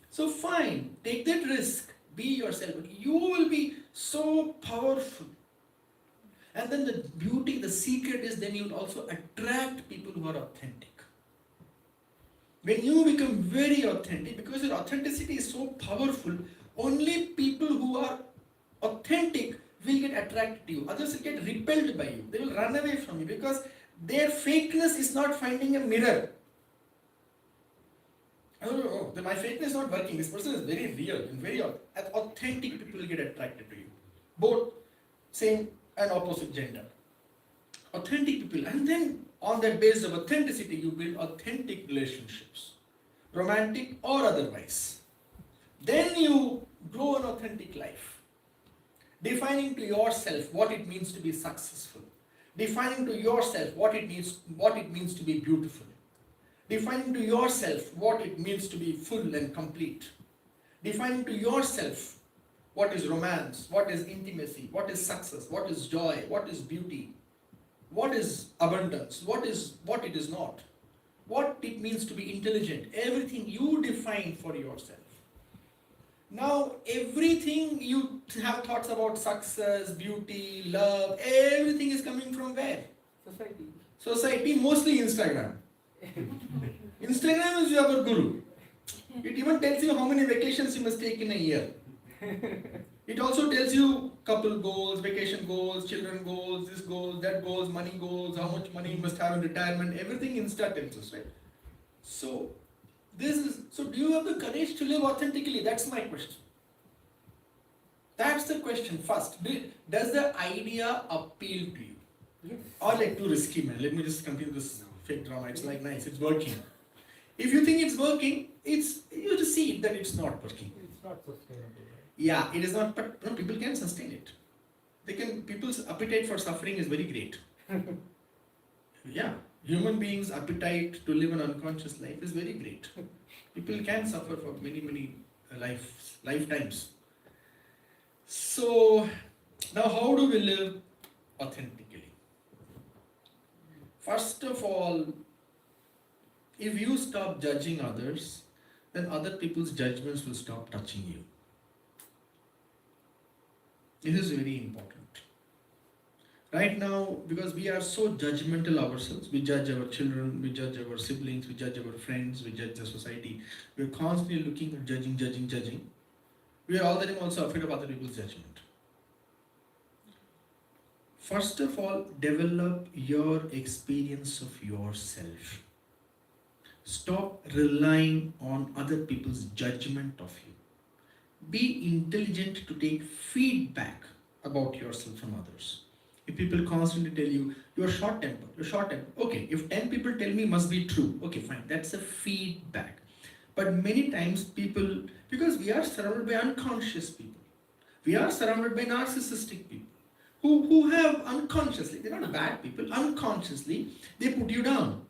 So fine, take that risk, be yourself. You will be so powerful. And then the beauty, the secret is then you will also attract people who are authentic. When you become very authentic, because your authenticity is so powerful, only people who are authentic will get attracted to you. Others will get repelled by you. They will run away from you because their fakeness is not finding a mirror. Oh, my fakeness is not working. This person is very real and very authentic. People will get attracted to you. Both same and opposite gender. Authentic people. And then on that basis of authenticity, you build authentic relationships. Romantic or otherwise. Then you grow an authentic life. Defining to yourself what it means to be successful. Defining to yourself what it means to be beautiful. Defining to yourself what it means to be full and complete. Defining to yourself what is romance, what is intimacy, what is success, what is joy, what is beauty, what is abundance, what it is not, what it means to be intelligent. Everything you define for yourself. Now everything you have thoughts about success, beauty, love, everything is coming from where? Society. Society, mostly Instagram. Instagram is your guru. It even tells you how many vacations you must take in a year. It also tells you couple goals, vacation goals, children goals, this goals, that goals, money goals, how much money you must have in retirement, everything Insta tells us, right? So do you have the courage to live authentically? That's my question. That's the question first. Does the idea appeal to you? Yes. Or like too risky, man? Let me just continue this fake drama. It's like nice, it's working. If you think it's working, you just see that it's not working. It's not sustainable. Right? Yeah, it is not, but no, people can sustain it. People's appetite for suffering is very great. Yeah, human beings' appetite to live an unconscious life is very great. People can suffer for many lifetimes. So, now how do we live authentically? First of all, if you stop judging others, then other people's judgments will stop touching you. This is very important. Right now, because we are so judgmental ourselves, we judge our children, we judge our siblings, we judge our friends, we judge the society. We are constantly looking at judging. We are all the time also afraid of other people's judgment. First of all, develop your experience of yourself. Stop relying on other people's judgment of you. Be intelligent to take feedback about yourself from others. If people constantly tell you, you're short-tempered. Okay, if 10 people tell me must be true, okay, fine, that's a feedback. But many times people, because we are surrounded by unconscious people, we are surrounded by narcissistic people who have unconsciously, they're not bad people, unconsciously, they put you down.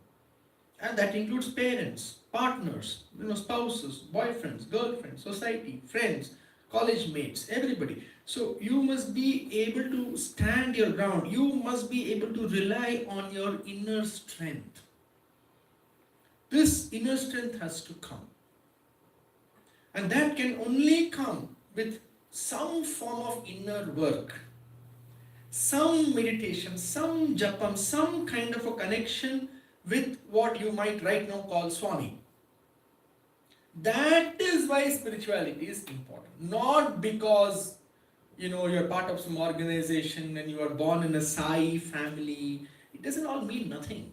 And that includes parents, partners, spouses, boyfriends, girlfriends, society, friends, college mates, everybody. So you must be able to stand your ground. You must be able to rely on your inner strength. This inner strength has to come. And that can only come with some form of inner work, some meditation, some japam, some kind of a connection with what you might right now call Swami. That is why spirituality is important. Not because you're part of some organization and you are born in a Sai family. It doesn't all mean nothing.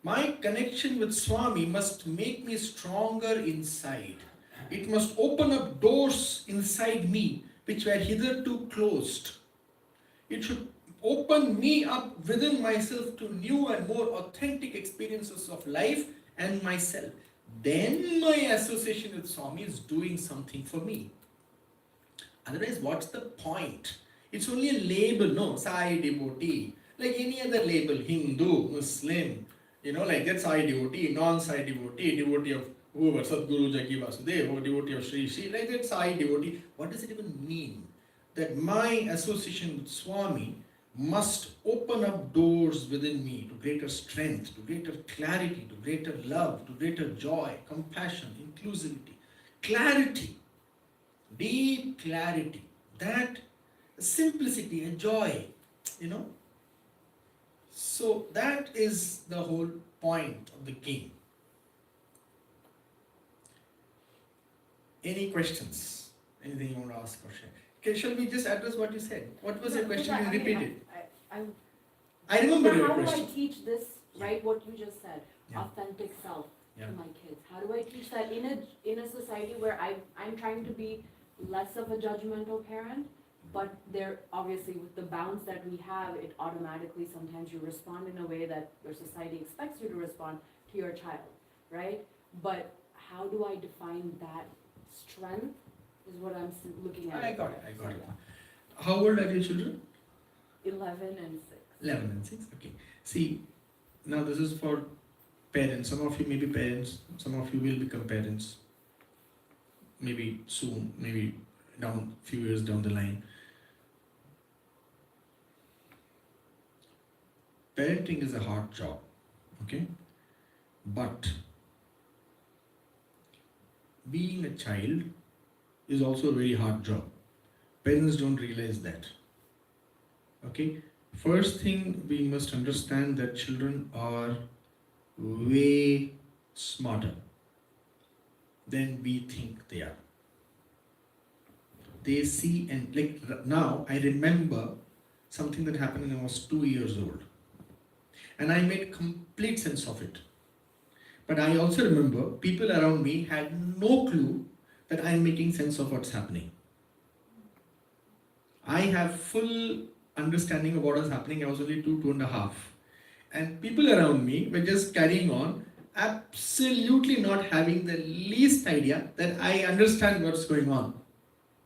My connection with Swami must make me stronger inside. It must open up doors inside me which were hitherto closed. It should open me up within myself to new and more authentic experiences of life and myself. Then my association with Swami is doing something for me. Otherwise, what's the point? It's only a label, no? Sai devotee. Like any other label, Hindu, Muslim, like that Sai devotee, non-Sai devotee, devotee of whoever, Sadguru Jagi Vasudev, or devotee of Sri Sri, like that Sai devotee. What does it even mean? That my association with Swami must open up doors within me to greater strength, to greater clarity, to greater love, to greater joy, compassion, inclusivity, clarity, deep clarity, that simplicity and joy, So that is the whole point of the game. Any questions? Anything you want to ask or share? Okay, shall we just address what you said? What was your question? You repeated. I remember your question. How do I teach this, right, what you just said, Yeah. authentic self Yeah. to my kids? How do I teach that in a society where I'm trying to be less of a judgmental parent, but there obviously with the bounds that we have, it automatically sometimes you respond in a way that your society expects you to respond to your child, right? But how do I define that strength is what I'm looking at. I got it. How old are your children? 11 and 6. 11 and 6, okay. See, now this is for parents. Some of you may be parents, some of you will become parents. Maybe soon, maybe few years down the line. Parenting is a hard job, okay? But being a child is also a very hard job. Parents don't realize that. Okay? First thing, we must understand that children are way smarter than we think they are. They see, and like now I remember something that happened when I was 2 years old. And I made complete sense of it. But I also remember people around me had no clue that I'm making sense of what's happening. I have full understanding of what was happening. I was only 2.5. And people around me were just carrying on, absolutely not having the least idea that I understand what's going on.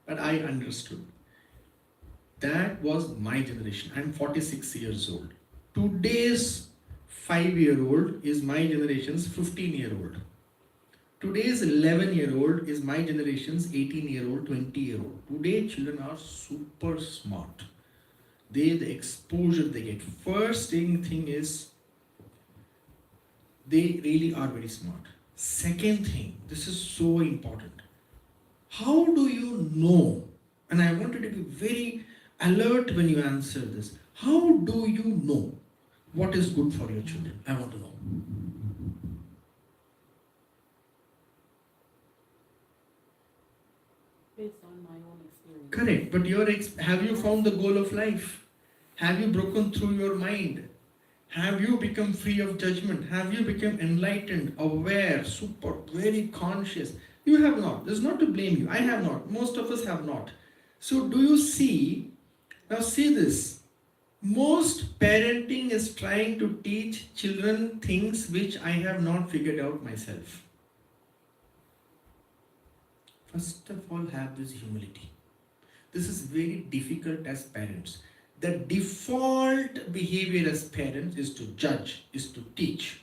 But I understood. That was my generation. I'm 46 years old. Today's 5-year-old is my generation's 15-year-old. Today's 11-year-old is my generation's 18-year-old, 20-year-old. Today, children are super smart. The exposure they get. First thing is, they really are very smart. Second thing, this is so important. How do you know? And I want you to be very alert when you answer this. How do you know what is good for your children? I want to know. Based on my own experience. Correct, but have you found the goal of life? Have you broken through your mind? Have you become free of judgment? Have you become enlightened, aware, super, very conscious? You have not. This is not to blame you. I have not. Most of us have not. So do you see? Now see this. Most parenting is trying to teach children things which I have not figured out myself. First of all, have this humility. This is very difficult as parents. The default behavior as parents is to judge, is to teach.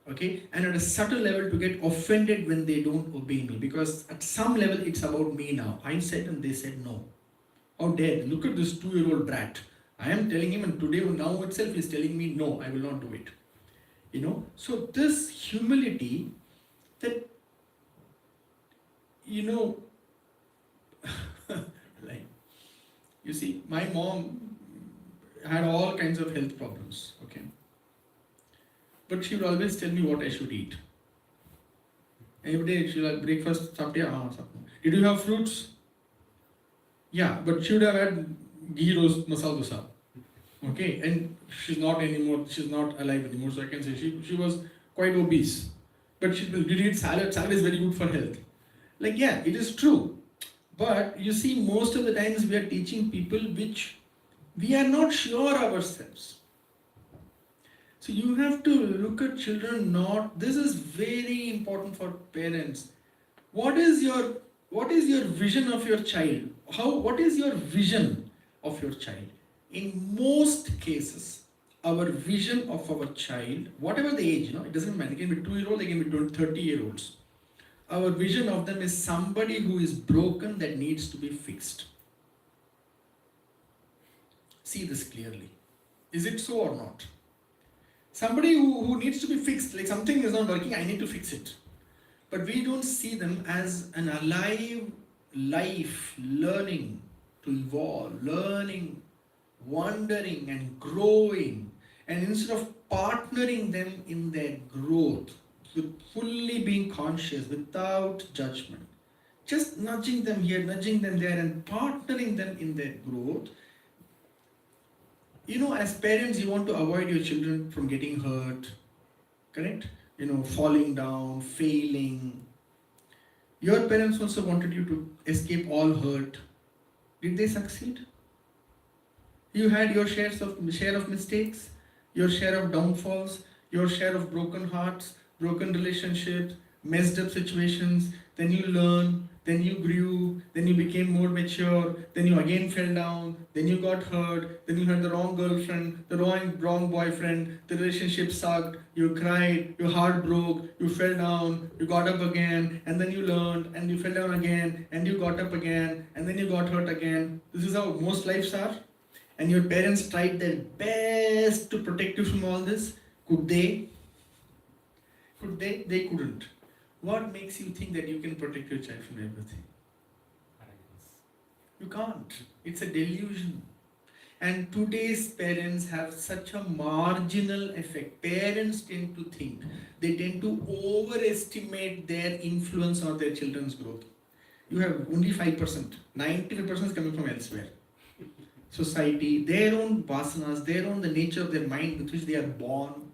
Okay, and at a subtle level to get offended when they don't obey me, because at some level it's about me now. I said and they said no. How dare, look at this 2-year-old brat. I am telling him, and today now itself he is telling me no, I will not do it. So this humility that, like, you see, my mom had all kinds of health problems, okay? But she would always tell me what I should eat. Every day she'll have breakfast, Sathya, did you have fruits? Yeah, but she would have had ghee roast masala dosa. Okay, and she's not alive anymore, so I can say she was quite obese. But she did eat salad. Salad is very good for health. Like, yeah, it is true. But you see, most of the times we are teaching people which we are not sure ourselves. So you have to look at children this is very important for parents. What is your vision of your child? What is your vision of your child? In most cases, our vision of our child, whatever the age, it doesn't matter, they can be 2-year-old, they can be 30-year-olds. Our vision of them is somebody who is broken that needs to be fixed. See this clearly. Is it so or not? Somebody who needs to be fixed, like something is not working, I need to fix it. But we don't see them as an alive life, learning to evolve, learning, wondering and growing. And instead of partnering them in their growth, with fully being conscious, without judgment, just nudging them here, nudging them there, and partnering them in their growth. As parents, you want to avoid your children from getting hurt, correct? Falling down, failing. Your parents also wanted you to escape all hurt. Did they succeed? You had your share of mistakes, your share of downfalls, your share of broken hearts, broken relationships, messed up situations. Then you learn, then you grew, then you became more mature, then you again fell down, then you got hurt, then you had the wrong girlfriend, the wrong boyfriend, the relationship sucked, you cried, your heart broke, you fell down, you got up again, and then you learned, and you fell down again, and you got up again, and then you got hurt again. This is how most lives are. And your parents tried their best to protect you from all this. Could they? They couldn't. What makes you think that you can protect your child from everything? You can't. It's a delusion. And today's parents have such a marginal effect. Parents tend to think, they tend to overestimate their influence on their children's growth. You have only 5%. 95% is coming from elsewhere. Society, their own vasanas, the nature of their mind with which they are born,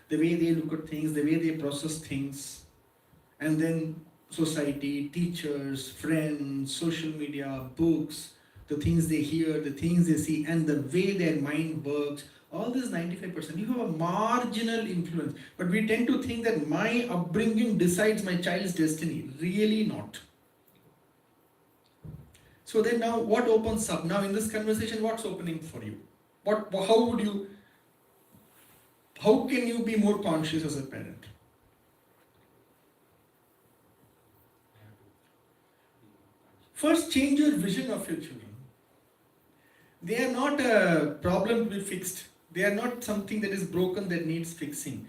the way they look at things, the way they process things, and then society, teachers, friends, social media, books, the things they hear, the things they see, and the way their mind works, all this 95%, you have a marginal influence. But we tend to think that my upbringing decides my child's destiny. Really not. So then now what opens up? Now in this conversation, what's opening for you? How can you be more conscious as a parent? First, change your vision of your children. They are not a problem to be fixed. They are not something that is broken that needs fixing.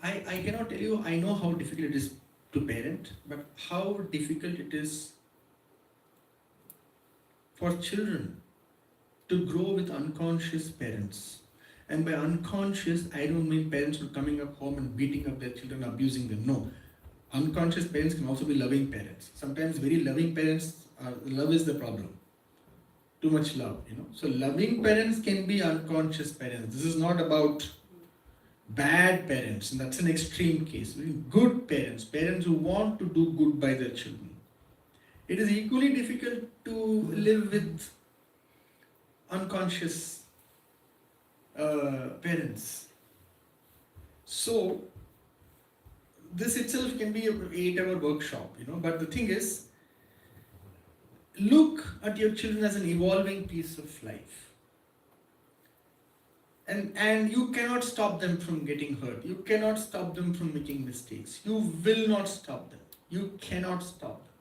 I cannot tell you, I know how difficult it is to parent, but how difficult it is for children to grow with unconscious parents. And by unconscious, I don't mean parents who are coming up home and beating up their children, abusing them. No. Unconscious parents can also be loving parents. Sometimes very loving parents, love is the problem. Too much love, So loving parents can be unconscious parents. This is not about bad parents, and that's an extreme case. Good parents, parents who want to do good by their children. It is equally difficult to live with unconscious parents. So this itself can be an 8-hour workshop, but the thing is, look at your children as an evolving piece of life. And you cannot stop them from getting hurt. You cannot stop them from making mistakes. You will not stop them. You cannot stop them.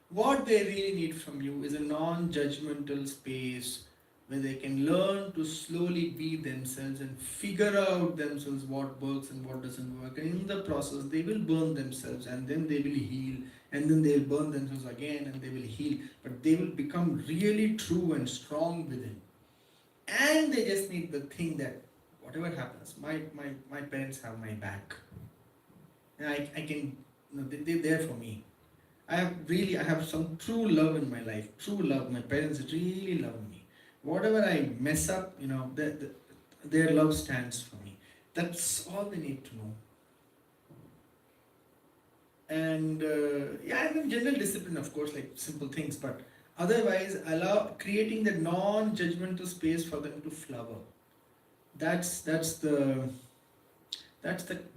What they really need from you is a non-judgmental space where they can learn to slowly be themselves and figure out themselves what works and what doesn't work. And in the process, they will burn themselves and then they will heal, and then they will burn themselves again and they will heal. But they will become really true and strong within. And they just need the thing that whatever happens, my parents have my back. And I can, they're there for me. I have some true love in my life, true love. My parents really love me. Whatever I mess up, their love stands for me. That's all they need to know. And and then general discipline, of course, like simple things, but otherwise creating the non-judgmental space for them to flower. That's the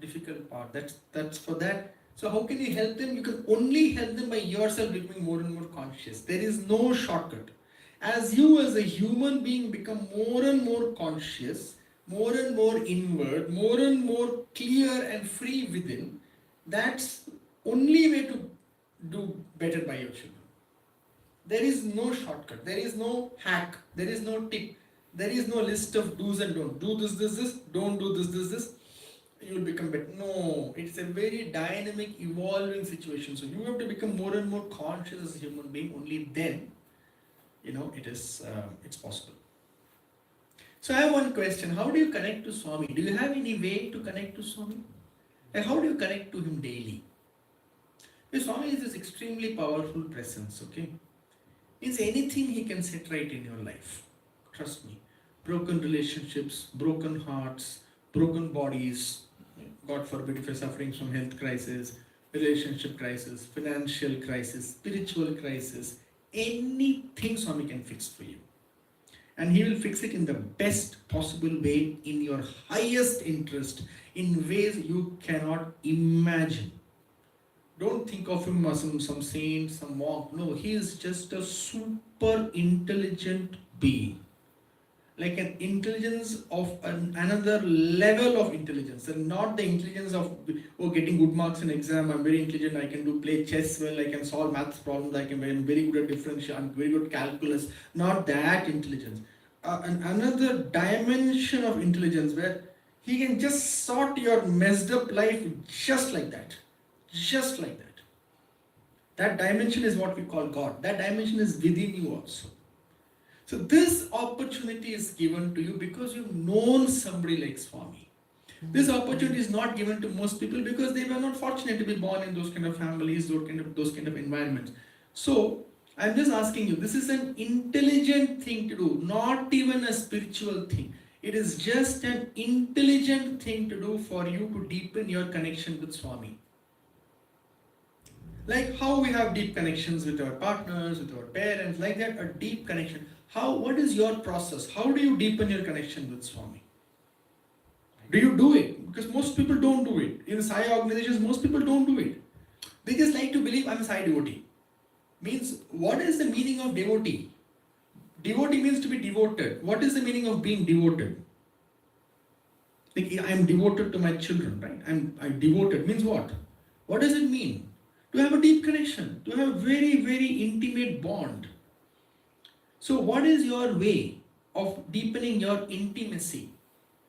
difficult part. That's for that. So how can you help them? You can only help them by yourself becoming more and more conscious. There is no shortcut. As you as a human being become more and more conscious, more and more inward, more and more clear and free within, that's only way to do better by your children. There is no shortcut. There is no hack. There is no tip. There is no list of do's and don'ts. Do this, don't do this. You will become better. No, it's a very dynamic, evolving situation. So you have to become more and more conscious as a human being. Only then, it's possible. So I have one question. How do you connect to Swami? Do you have any way to connect to Swami? And how do you connect to him daily? Because Swami is this extremely powerful presence, okay? Means anything he can set right in your life. Trust me. Broken relationships, broken hearts, broken bodies, God forbid if you're suffering from health crisis, relationship crisis, financial crisis, spiritual crisis, anything Swami can fix for you. And he will fix it in the best possible way, in your highest interest, in ways you cannot imagine. Don't think of him as some saint, some monk. No, he is just a super intelligent being. Like an intelligence of another level of intelligence, and not the intelligence of getting good marks in exam. I'm very intelligent. I can play chess well. I can solve maths problems. I'm very good at differential. I'm very good at calculus. Not that intelligence. Another dimension of intelligence where he can just sort your messed up life just like that, just like that. That dimension is what we call God. That dimension is within you also. So this opportunity is given to you because you've known somebody like Swami. This opportunity is not given to most people because they were not fortunate to be born in those kind of families, those kind of environments. So I'm just asking you, this is an intelligent thing to do, not even a spiritual thing. It is just an intelligent thing to do for you to deepen your connection with Swami. Like how we have deep connections with our partners, with our parents, like that, a deep connection. What is your process? How do you deepen your connection with Swami? Do you do it? Because most people don't do it. In Sai organizations, most people don't do it. They just like to believe I'm a Sai devotee. Means, what is the meaning of devotee? Devotee means to be devoted. What is the meaning of being devoted? Like, I'm devoted to my children, right? I'm devoted. Means what? What does it mean? To have a deep connection. To have a very, very intimate bond. So what is your way of deepening your intimacy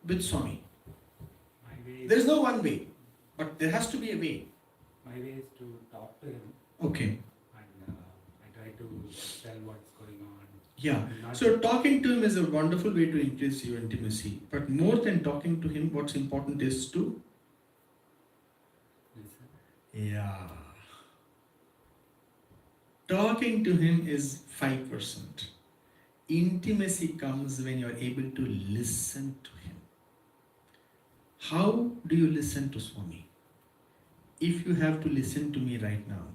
with Swami? There is no one way, but there has to be a way. My way is to talk to him. Okay. And I try to tell what's going on. Yeah. So talking to him is a wonderful way to increase your intimacy. But more than talking to him, what's important is to listen. Yeah. Talking to him is 5%. Intimacy comes when you are able to listen to him. How do you listen to Swami? If you have to listen to me right now,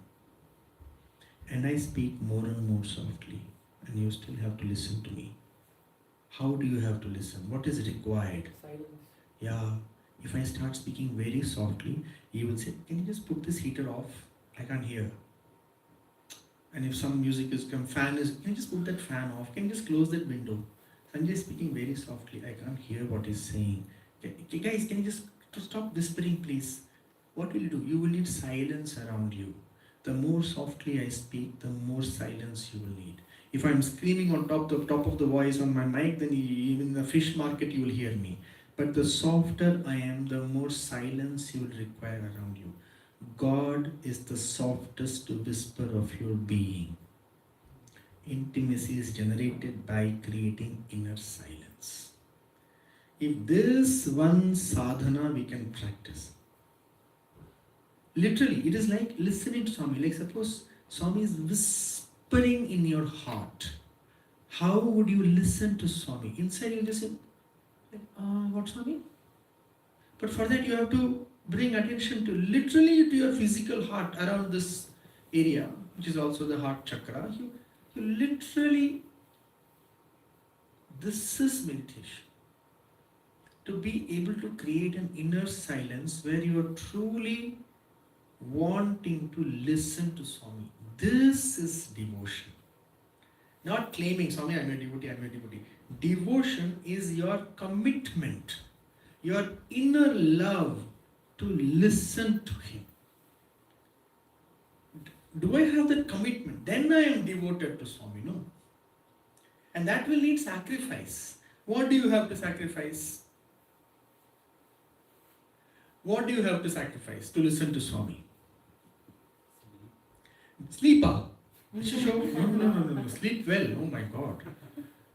and I speak more and more softly, and you still have to listen to me, how do you have to listen? What is required? Silence. Yeah, if I start speaking very softly, you will say, can you just put this heater off? I can't hear. And if some music is fan is, can you just put that fan off? Can you just close that window? Sanjay is speaking very softly. I can't hear what he's saying. Guys, can you just to stop whispering, please? What will you do? You will need silence around you. The more softly I speak, the more silence you will need. If I'm screaming on top of the voice on my mic, then even in the fish market you will hear me. But the softer I am, the more silence you will require around you. God is the softest whisper of your being. Intimacy is generated by creating inner silence. If this one sadhana we can practice, literally, it is like listening to Swami. Like suppose Swami is whispering in your heart. How would you listen to Swami? Inside you just say, what Swami? But for that you have to bring attention to literally to your physical heart around this area, which is also the heart chakra. You literally, this is meditation. To be able to create an inner silence where you are truly wanting to listen to Swami. This is devotion. Not claiming, Swami, I'm a devotee, I'm a devotee. Devotion is your commitment, your inner love to listen to Him. Do I have that commitment? Then I am devoted to Swami, no? And that will need sacrifice. What do you have to sacrifice? What do you have to sacrifice to listen to Swami? Sleep. No. Sleep well. Oh my God.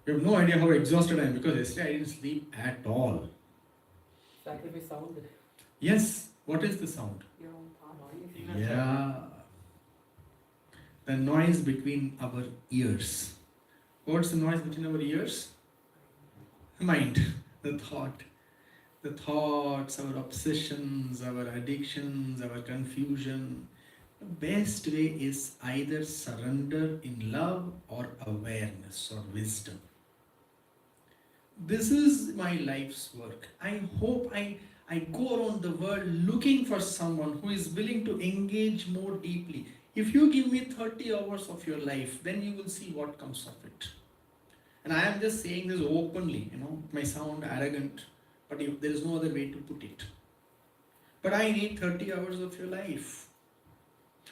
You have no idea how exhausted I am because yesterday I didn't sleep at all. Sacrifice sound. Yes. What is the sound? Your own thought. Yeah. The noise between our ears. What's the noise between our ears? The mind, the thought. The thoughts, our obsessions, our addictions, our confusion. The best way is either surrender in love or awareness or wisdom. This is my life's work. I hope I go around the world looking for someone who is willing to engage more deeply. If you give me 30 hours of your life, then you will see what comes of it. And I am just saying this openly, it may sound arrogant, but there is no other way to put it. But I need 30 hours of your life.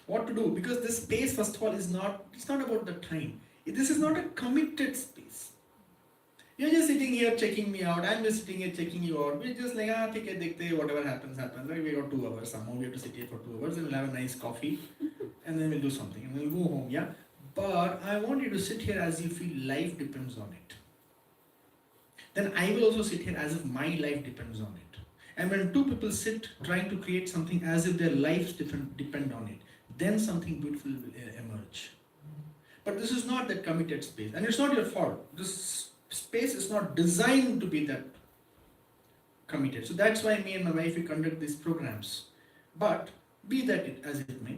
What to do? Because this space, first of all, it's not about the time. This is not a committed space. You're just sitting here checking me out. I'm just sitting here checking you out. We're just like, whatever happens, happens. Like, we got 2 hours somehow. We have to sit here for 2 hours and we'll have a nice coffee. And then we'll do something. And we'll go home, yeah? But I want you to sit here as you feel life depends on it. Then I will also sit here as if my life depends on it. And when 2 people sit trying to create something as if their lives depend on it, then something beautiful will emerge. But this is not that committed space. And it's not your fault. This space is not designed to be that committed. So that's why me and my wife, we conduct these programs. But be that as it may.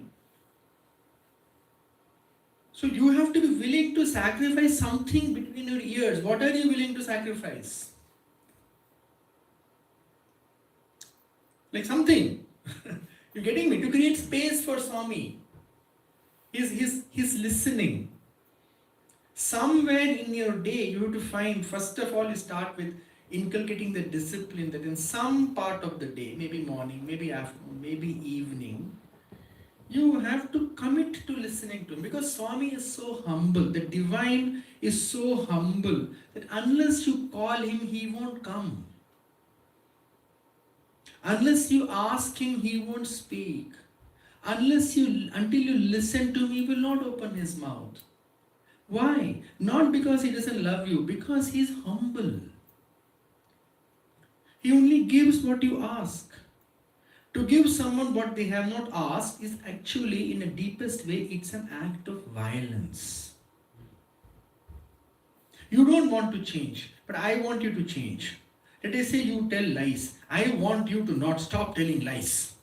So you have to be willing to sacrifice something between your ears. What are you willing to sacrifice? Like something. You're getting me? To create space for Swami. He's listening. Somewhere in your day, you have to find, first of all, you start with inculcating the discipline that in some part of the day, maybe morning, maybe afternoon, maybe evening, you have to commit to listening to Him. Because Swami is so humble, the divine is so humble, that unless you call Him, He won't come. Unless you ask Him, He won't speak. Until you listen to Him, He will not open His mouth. Why? Not because He doesn't love you, because He is humble. He only gives what you ask. To give someone what they have not asked is actually, in the deepest way, it's an act of violence. You don't want to change, but I want you to change. Let us say you tell lies. I want you to not stop telling lies.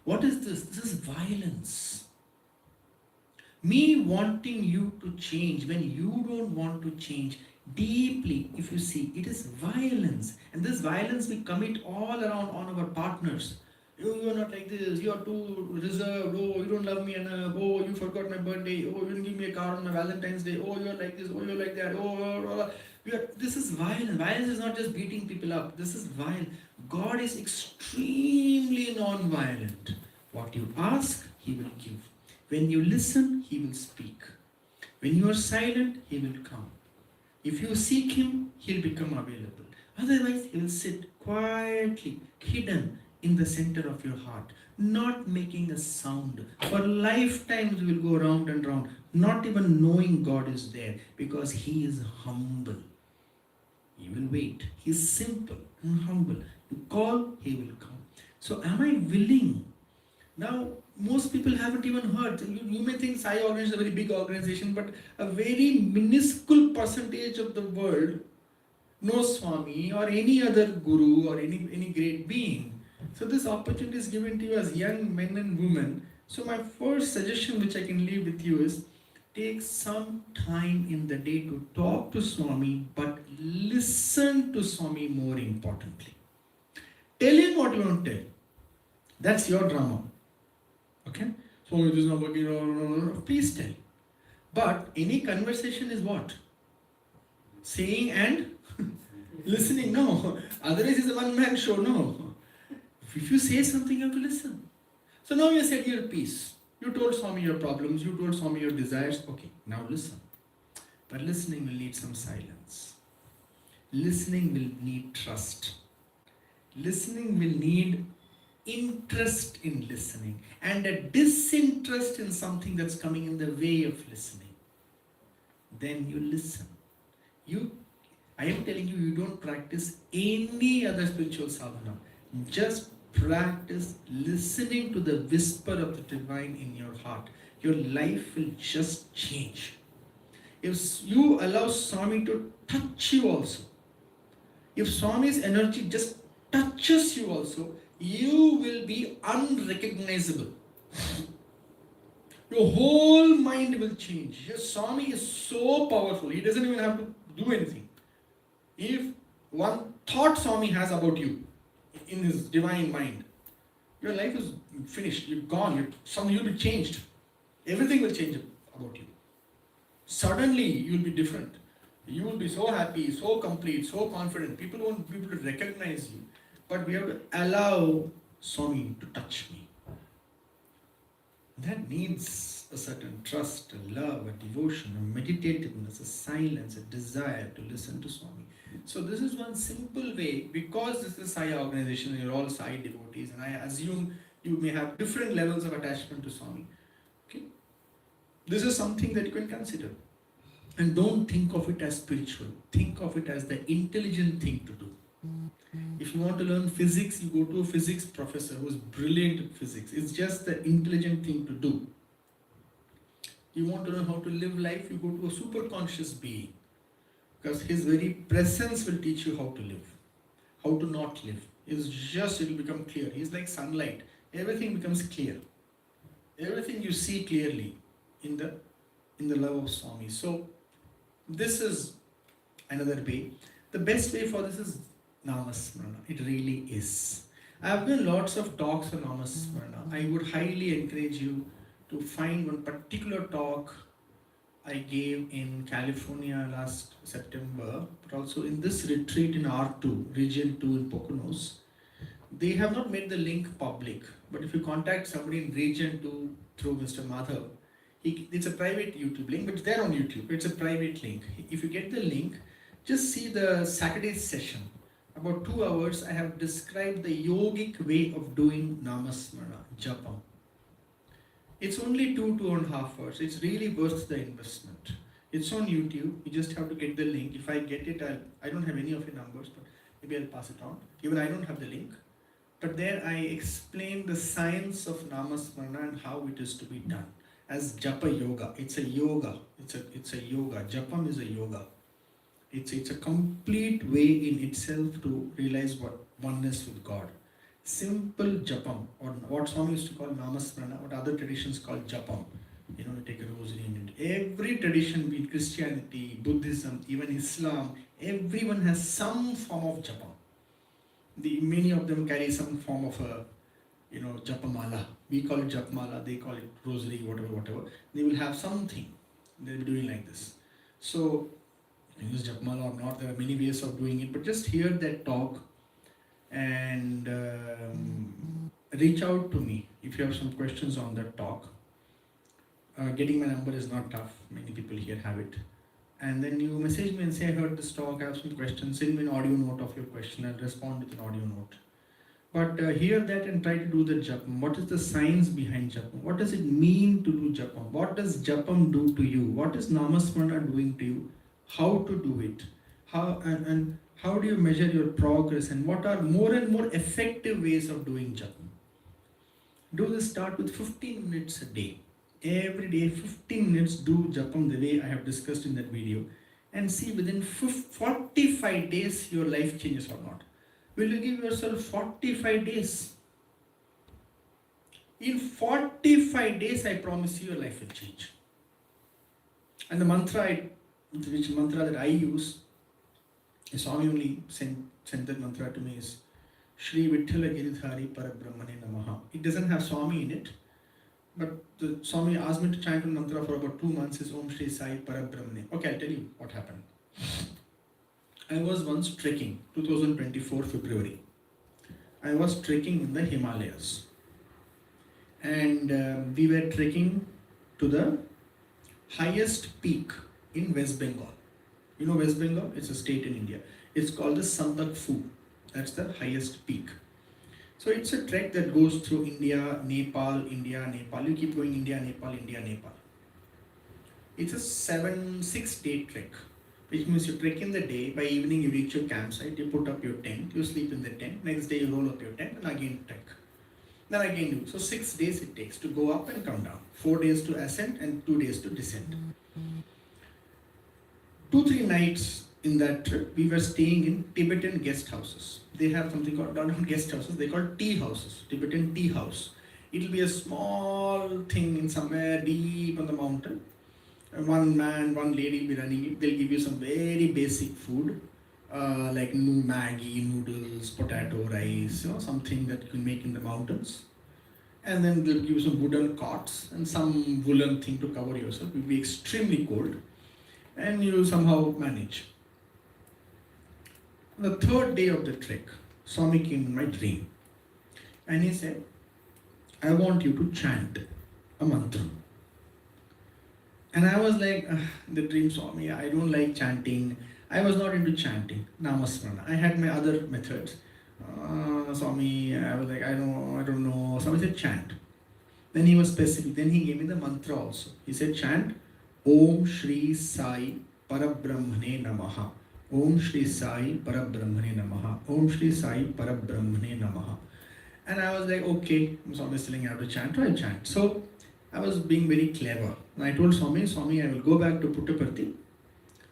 What is this? This is violence. Me wanting you to change when you don't want to change, deeply, if you see, it is violence. And this violence we commit all around on our partners. You are not like this, you are too reserved, oh, you don't love me enough, oh, you forgot my birthday, oh, you didn't give me a card on my Valentine's Day, oh, you are like this, oh, you are like that, this is violence. Violence is not just beating people up, this is violence. God is extremely non-violent. What you ask, He will give. When you listen, He will speak. When you are silent, He will come. If you seek Him, He'll become available. Otherwise, He will sit quietly, hidden in the center of your heart, not making a sound. For lifetimes you will go round and round, not even knowing God is there, because He is humble. He will wait. He is simple and humble. You call, He will come. So am I willing? Now, most people haven't even heard. You may think Sai organization is a very big organization, but a very minuscule percentage of the world knows Swami or any other guru or any great being. So this opportunity is given to you as young men and women. So my first suggestion which I can leave with you is, take some time in the day to talk to Swami, but listen to Swami more importantly. Tell Him what you want to tell. That's your drama. Okay? Swami, this is not working. Please tell. But any conversation is what? Saying and listening. No. Otherwise it's a one-man show. No. If you say something, you have to listen. So now you said your piece. You told Swami your problems, you told Swami your desires. Okay, now listen. But listening will need some silence. Listening will need trust. Listening will need interest in listening and a disinterest in something that's coming in the way of listening. Then you listen. I am telling you, you don't practice any other spiritual sadhana. Just practice listening to the whisper of the divine in your heart. Your life will just change. If you allow Swami to touch you also, if Swami's energy just touches you also, you will be unrecognizable. Your whole mind will change. Your Swami is so powerful, He doesn't even have to do anything. If one thought Swami has about you in His divine mind, your life is finished, you're gone, you'll be changed. Everything will change about you. Suddenly you'll be different. You will be so happy, so complete, so confident. People won't be able to recognize you. But we have to allow Swami to touch me. That needs a certain trust, a love, a devotion, a meditativeness, a silence, a desire to listen to Swami. So this is one simple way, because this is Sai organization and you're all Sai devotees, and I assume you may have different levels of attachment to Swami. Okay? This is something that you can consider. And don't think of it as spiritual. Think of it as the intelligent thing to do. If you want to learn physics, you go to a physics professor who is brilliant at physics. It's just the intelligent thing to do. You want to learn how to live life, you go to a super conscious being. Because his very presence will teach you how to live, how to not live. It will become clear. He's like sunlight. Everything becomes clear. Everything you see clearly in the love of Swami. So this is another way. The best way for this is Namasmarana. It really is. I have done lots of talks on Namasmarana. I would highly encourage you to find one particular talk I gave in California last September, but also in this retreat in R2, Region 2 in Poconos. They have not made the link public, but if you contact somebody in Region 2 through Mr. Madhav, it's a private YouTube link, but it's there on YouTube. It's a private link. If you get the link, just see the Saturday session. About 2 hours, I have described the yogic way of doing Namasmarana, Japam. It's only 2.5 hours. It's really worth the investment. It's on YouTube. You just have to get the link. If I get it, I don't have any of your numbers, but maybe I'll pass it on. Even I don't have the link. But there I explain the science of Namasmarana and how it is to be done as Japa Yoga. It's a yoga. It's a yoga. Japam is a yoga. It's a complete way in itself to realize what oneness with God. Simple Japam, or what Swami used to call Namasmarana, what other traditions call Japam. You take a rosary and every tradition, be it Christianity, Buddhism, even Islam, everyone has some form of Japam. Many of them carry some form of a Japamala. We call it Japamala, they call it rosary, whatever. They will have something. They'll be doing like this. So, you can use Japamala or not, there are many ways of doing it, but just hear that talk and reach out to me if you have some questions on that talk. Getting my number is not tough, many people here have it. And then you message me and say, I heard this talk, I have some questions, send me an audio note of your question, I'll respond with an audio note. But hear that and try to do the japam. What is the science behind japam? What does it mean to do japam? What does japam do to you? What is namasmarana doing to you? How to do it? How and how do you measure your progress? And what are more and more effective ways of doing japam? Do this, start with 15 minutes a day. Every day, 15 minutes, do japam the way I have discussed in that video. And see within 45 days your life changes or not. Will you give yourself 45 days? In 45 days, I promise you, your life will change. And the mantra, which mantra that I use, Swami only sent that mantra to me, is Shri Vitthala Giridhari Parabrahmane Namaha. It doesn't have Swami in it, but the Swami asked me to chant the mantra for about 2 months, is Om Shri Sai Parabrahmane. Okay, I'll tell you what happened. I was once trekking, 2024 February. I was trekking in the Himalayas. And we were trekking to the highest peak in West Bengal. You know West Bengal? It's a state in India. It's called the Sandakfu. That's the highest peak. So it's a trek that goes through India, Nepal. You keep going India, Nepal. It's a 6-day trek. Which means you trek in the day, by evening you reach your campsite, you put up your tent, you sleep in the tent, next day you roll up your tent and again trek. Then again do. So 6 days it takes to go up and come down. 4 days to ascend and 2 days to descend. 2-3 nights in that trip, we were staying in Tibetan guest houses. They have something called, not guest houses, they call tea houses, Tibetan tea house. It'll be a small thing in somewhere deep on the mountain. One man, one lady will be running it. They'll give you some very basic food, like Maggi, noodles, potato, rice, something that you can make in the mountains. And then they'll give you some wooden cots and some woolen thing to cover yourself. It will be extremely cold, and you will somehow manage. On the 3rd day of the trek, Swami came in my dream, and he said, I want you to chant a mantra. And I was like, the dream Swami, I don't like chanting. I was not into chanting, namasmarana. I had my other methods. Swami, I was like, I don't know. Swami said, chant. Then he was specific. Then he gave me the mantra also. He said, chant, Om Shri Sai Parabrahmane Namaha. Om Shri Sai Parabrahmane Namaha. Om Shri Sai Parabrahmane Namaha. And I was like, okay, Swami is telling me how to chant, so I'll chant. So I was being very clever. And I told Swami, I will go back to Puttaparthi.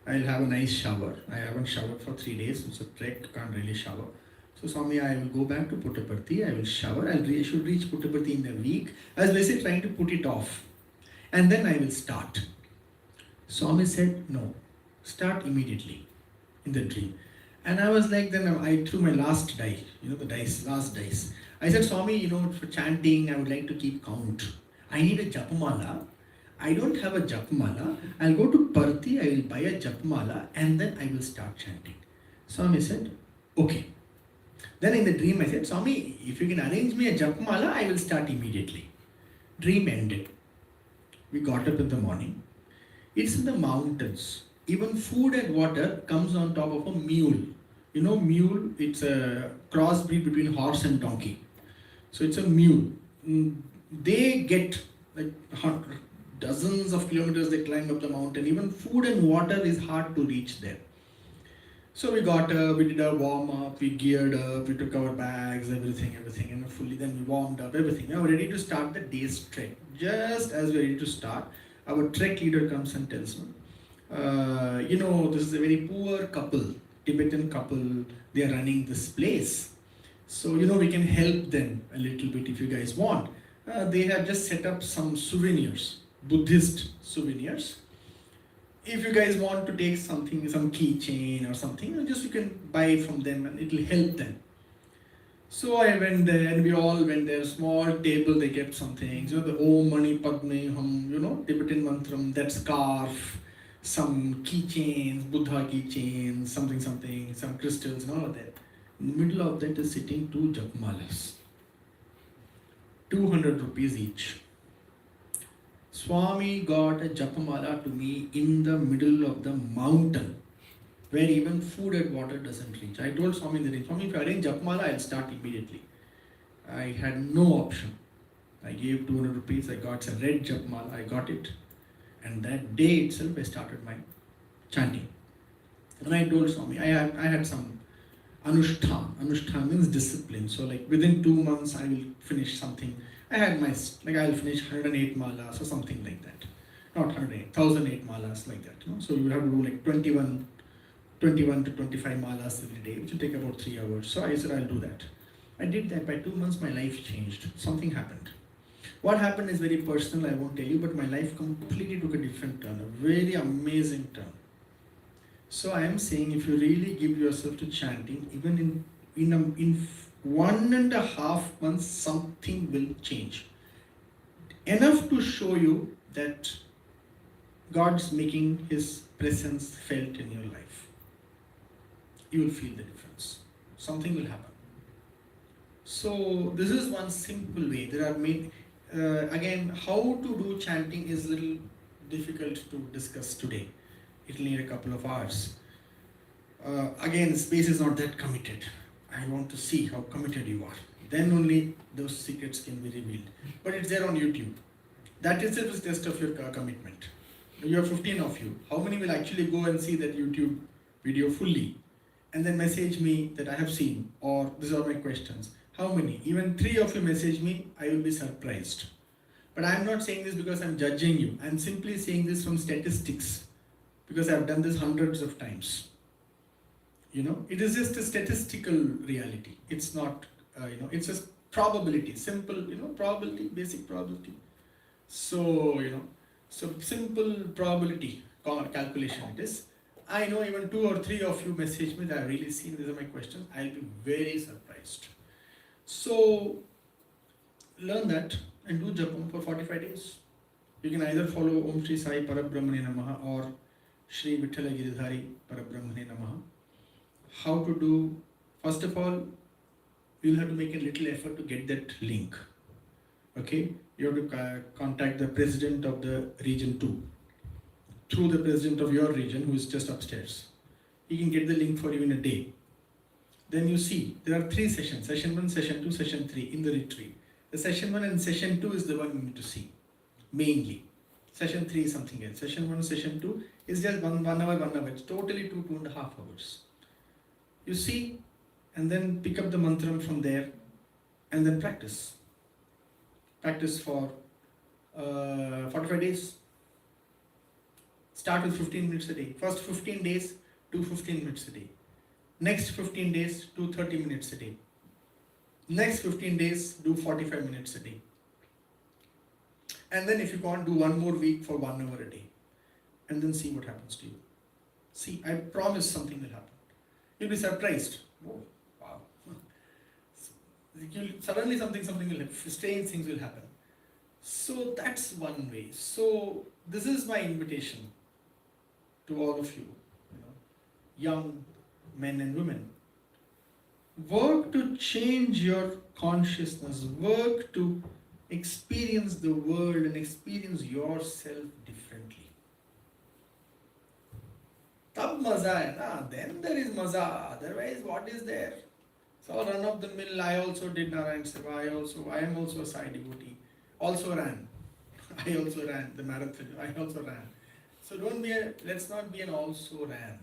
I will have a nice shower. I haven't showered for 3 days. It's a trek, can't really shower. So Swami, I will go back to Puttaparthi. I will shower. I should reach Puttaparthi in a week. I was basically trying to put it off. And then I will start. Swami said, no, start immediately in the dream. And I was like, then I threw my last die, last dice. I said, Swami, for chanting, I would like to keep count. I need a japamala. I don't have a japamala. I'll go to Parthi, I will buy a japamala, and then I will start chanting. Swami said, okay. Then in the dream I said, Swami, if you can arrange me a japamala, I will start immediately. Dream ended. We got up in the morning. It's in the mountains. Even food and water comes on top of a mule. Mule, it's a crossbreed between horse and donkey. So it's a mule. They get like dozens of kilometers, they climb up the mountain. Even food and water is hard to reach there. So we got up, we did our warm up, we geared up, we took our bags, everything, and fully then we warmed up, everything. Now we're ready to start the day's trek. Just as we're ready to start, our trek leader comes and tells me, this is a very poor couple, Tibetan couple, they are running this place. So, we can help them a little bit if you guys want. They have just set up some souvenirs, Buddhist souvenirs. If you guys want to take something, some keychain or something, just you can buy from them and it will help them. So I went there and we all went there, small table, they kept some things, the Om Mani Padme Hum, Tibetan mantram, that scarf, some keychains, Buddha keychains, something, some crystals and all of that. In the middle of that is sitting 2 japmalas, 200 rupees each. Swami got a japamala to me in the middle of the mountain, where even food and water doesn't reach. I told Swami that, Swami, if you arrange japmala, I'll start immediately. I had no option. I gave 200 rupees, I got a red japmala, I got it. And that day itself, I started my chanting. And I told Swami, I had some anushtan. Anushtan means discipline. So like within 2 months, I will finish something. I had my, I'll finish 108 malas or something like that. Not 108, 1008 malas like that. So you have to do like 21 to 25 malas every day, which will take about 3 hours. So I said, I'll do that. I did that. By 2 months, my life changed. Something happened. What happened is very personal, I won't tell you, but my life completely took a different turn, a very amazing turn. So I am saying, if you really give yourself to chanting, even in 1.5 months, something will change. Enough to show you that God's making His presence felt in your life. You will feel the difference. Something will happen. So this is one simple way. There are many. Again, how to do chanting is a little difficult to discuss today. It will need a couple of hours. Again, space is not that committed. I want to see how committed you are. Then only those secrets can be revealed. But it's there on YouTube. That itself is test of your commitment. You have 15 of you. How many will actually go and see that YouTube video fully? And then message me that I have seen, or these are my questions. How many? Even 3 of you message me, I will be surprised. But I am not saying this because I am judging you. I am simply saying this from statistics, because I have done this hundreds of times. It is just a statistical reality. It's not, it's just probability, simple, probability, basic probability. So, so simple probability calculation it is. I know even 2 or 3 of you message me that I have really seen, these are my questions. I'll be very surprised. So, learn that and do japam for 45 days. You can either follow Om Shri Sai Parabrahmane Namaha or Shri Vithala Giridhari Parabrahmane Namaha. How to do? First of all, you'll have to make a little effort to get that link. Okay? You have to contact the president of the region 2 through the president of your region who is just upstairs. He can get the link for you in a day. Then you see, there are 3 sessions, session 1, session 2, session 3 in the retreat. The session 1 and session 2 is the one you need to see, mainly. Session 3 is something else. Session 1, session 2 is just 1 hour. It's totally 2.5 hours. You see, and then pick up the mantram from there, and then practice. Practice for 45 days. Start with 15 minutes a day. First 15 days, do 15 minutes a day. Next 15 days, do 30 minutes a day. Next 15 days, do 45 minutes a day. And then if you want, do 1 more week for 1 hour a day. And then see what happens to you. See, I promise something will happen. You'll be surprised. Oh, wow. Suddenly something will happen. Strange things will happen. So that's one way. So this is my invitation to all of you, young men and women. Work to change your consciousness. Work to experience the world and experience yourself differently. Tab maza hai na, then there is maza. Otherwise, what is there? So run of the mill. I also did Narayan Seva. I am also a Sai devotee. Also ran. I also ran the marathon. I also ran. So let's not be an also ran.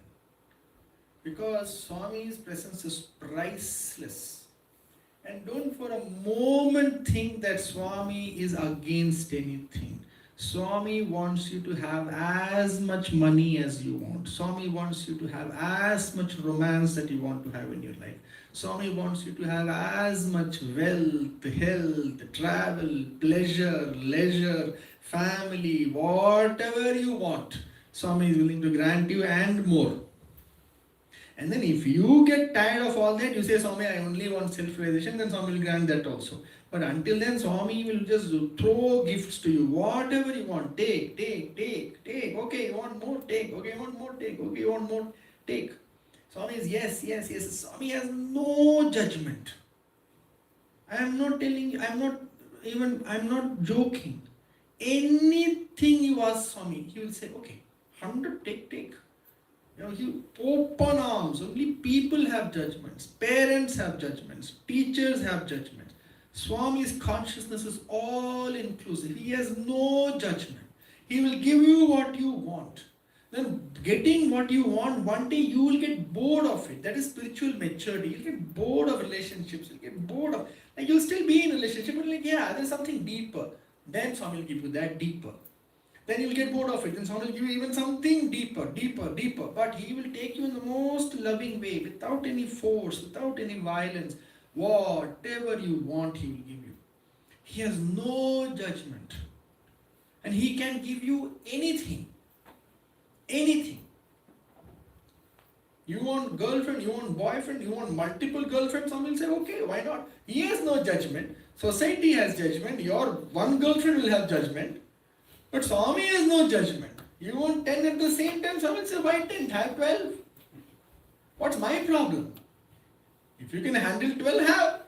Because Swami's presence is priceless. And don't for a moment think that Swami is against anything. Swami wants you to have as much money as you want. Swami wants you to have as much romance that you want to have in your life. Swami wants you to have as much wealth, health, travel, pleasure, leisure, family, whatever you want. Swami is willing to grant you and more. And then if you get tired of all that, you say, Swami, I only want self-realization, then Swami will grant that also. But until then, Swami will just throw gifts to you. Whatever you want, take. Okay, you want more, take. Okay, you want more, take. Okay, you want more, take. Swami is yes. Swami has no judgment. I am not telling you, I'm not joking. Anything you ask Swami, he will say, okay, 100, take. You open arms. Only people have judgments. Parents have judgments. Teachers have judgments. Swami's consciousness is all inclusive. He has no judgment. He will give you what you want. Then getting what you want, one day you will get bored of it. That is spiritual maturity. You'll get bored of relationships. You'll get bored of, like you'll still be in a relationship, but like, yeah, there's something deeper. Then Swami will give you that deeper. Then you'll get bored of it. Then Swami will give you even something deeper. But he will take you in the most loving way, without any force, without any violence. Whatever you want, he will give you. He has no judgment. And he can give you anything. Anything. You want girlfriend, you want boyfriend, you want multiple girlfriends, some will say, okay, why not? He has no judgment. Society has judgment. Your one girlfriend will have judgment. But Swami has no judgment. You want 10 at the same time, some will say, why 10? Have 12. What's my problem? If you can handle 12, have.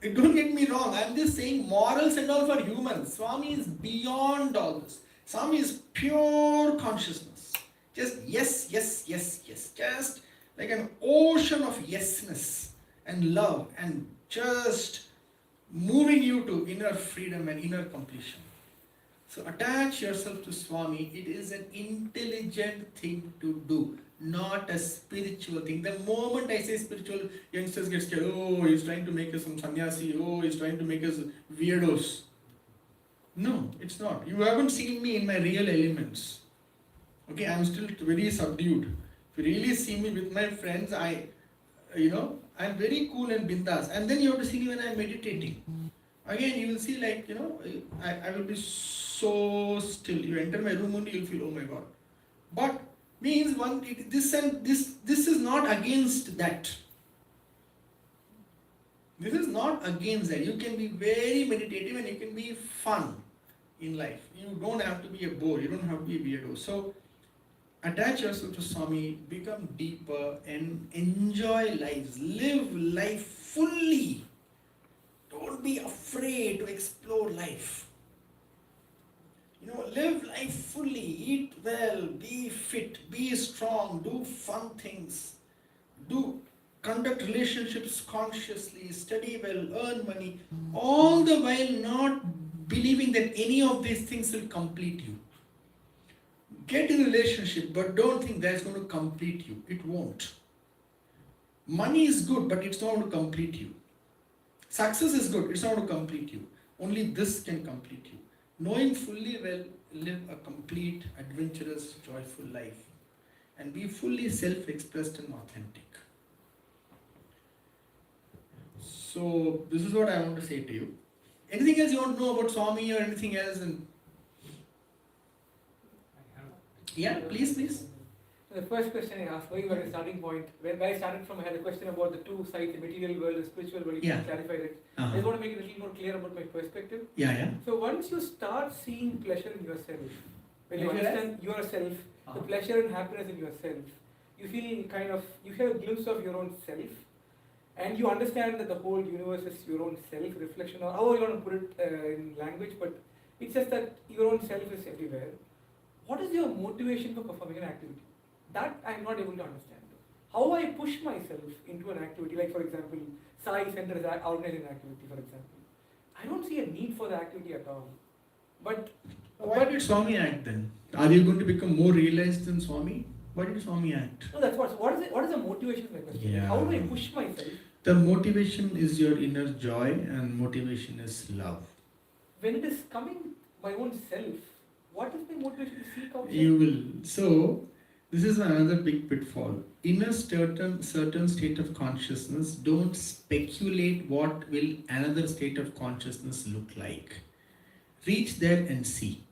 Don't get me wrong. I'm just saying morals and all for humans. Swami is beyond all this. Swami is pure consciousness. Just yes. Just like an ocean of yesness and love and just moving you to inner freedom and inner completion. So attach yourself to Swami. It is an intelligent thing to do, not a spiritual thing. The moment I say spiritual, youngsters get scared. Oh, he's trying to make us some sannyasi. Oh, he's trying to make us weirdos. No, it's not. You haven't seen me in my real elements. Okay, I'm still very subdued. If you really see me with my friends, I'm very cool and bindas. And then you have to see me when I'm meditating. Again, you will see I will be so still. You enter my room only, you'll feel, oh my God. But means this is not against that. This is not against that. You can be very meditative and you can be fun in life. You don't have to be a bore. You don't have to be a weirdo. So attach yourself to Swami, become deeper and enjoy life. Live life fully. Don't be afraid to explore life. Live life fully. Eat well, be fit, be strong, do fun things. Conduct relationships consciously, study well, earn money. All the while not believing that any of these things will complete you. Get in a relationship, but don't think that's going to complete you. It won't. Money is good, but it's not going to complete you. Success is good, it's not going to complete you. Only this can complete you. Knowing fully well, live a complete, adventurous, joyful life. And be fully self-expressed and authentic. So, this is what I want to say to you. Anything else you want to know about Swami or anything else? Yeah, please. The first question I asked, going back to the starting point, where I started from, I had a question about the two sides, the material world, the spiritual world. You clarified it. I just want to make it a little more clear about my perspective. Yeah. So once you start seeing pleasure in yourself, when you understand yourself, the pleasure and happiness in yourself, you feel you have a glimpse of your own self, and you understand that the whole universe is your own self, reflection, or however you want to put it in language, but it's just that your own self is everywhere. What is your motivation for performing an activity? That I am not able to understand. How I push myself into an activity, like for example, Sai Center is organizing an activity, for example. I don't see a need for the activity at all. But why did Swami act then? Are you going to become more realized than Swami? Why did Swami act? No, that's what is the motivation for my question? Yeah. How do I push myself? The motivation is your inner joy and motivation is love. When it is coming my own self, what is my motivation to seek out? You will. So, this is another big pitfall. In a certain state of consciousness, don't speculate what will another state of consciousness look like. Reach there and see.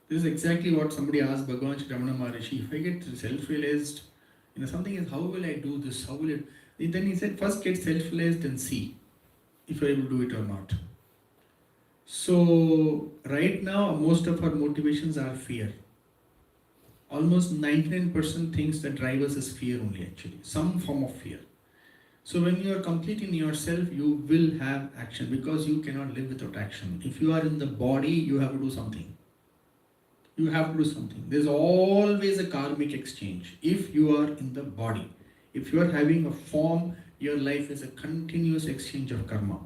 This is exactly what somebody asked Bhagavan Sri Ramana Maharishi. If I get self-realized, something is, how will I do this? How will it? Then he said, first get self-realized and see if you're able to do it or not. So, right now, most of our motivations are fear. Almost 99% things that drive us is fear only, actually. Some form of fear. So when you are complete in yourself, you will have action because you cannot live without action. If you are in the body, you have to do something. You have to do something. There's always a karmic exchange if you are in the body. If you are having a form, your life is a continuous exchange of karma.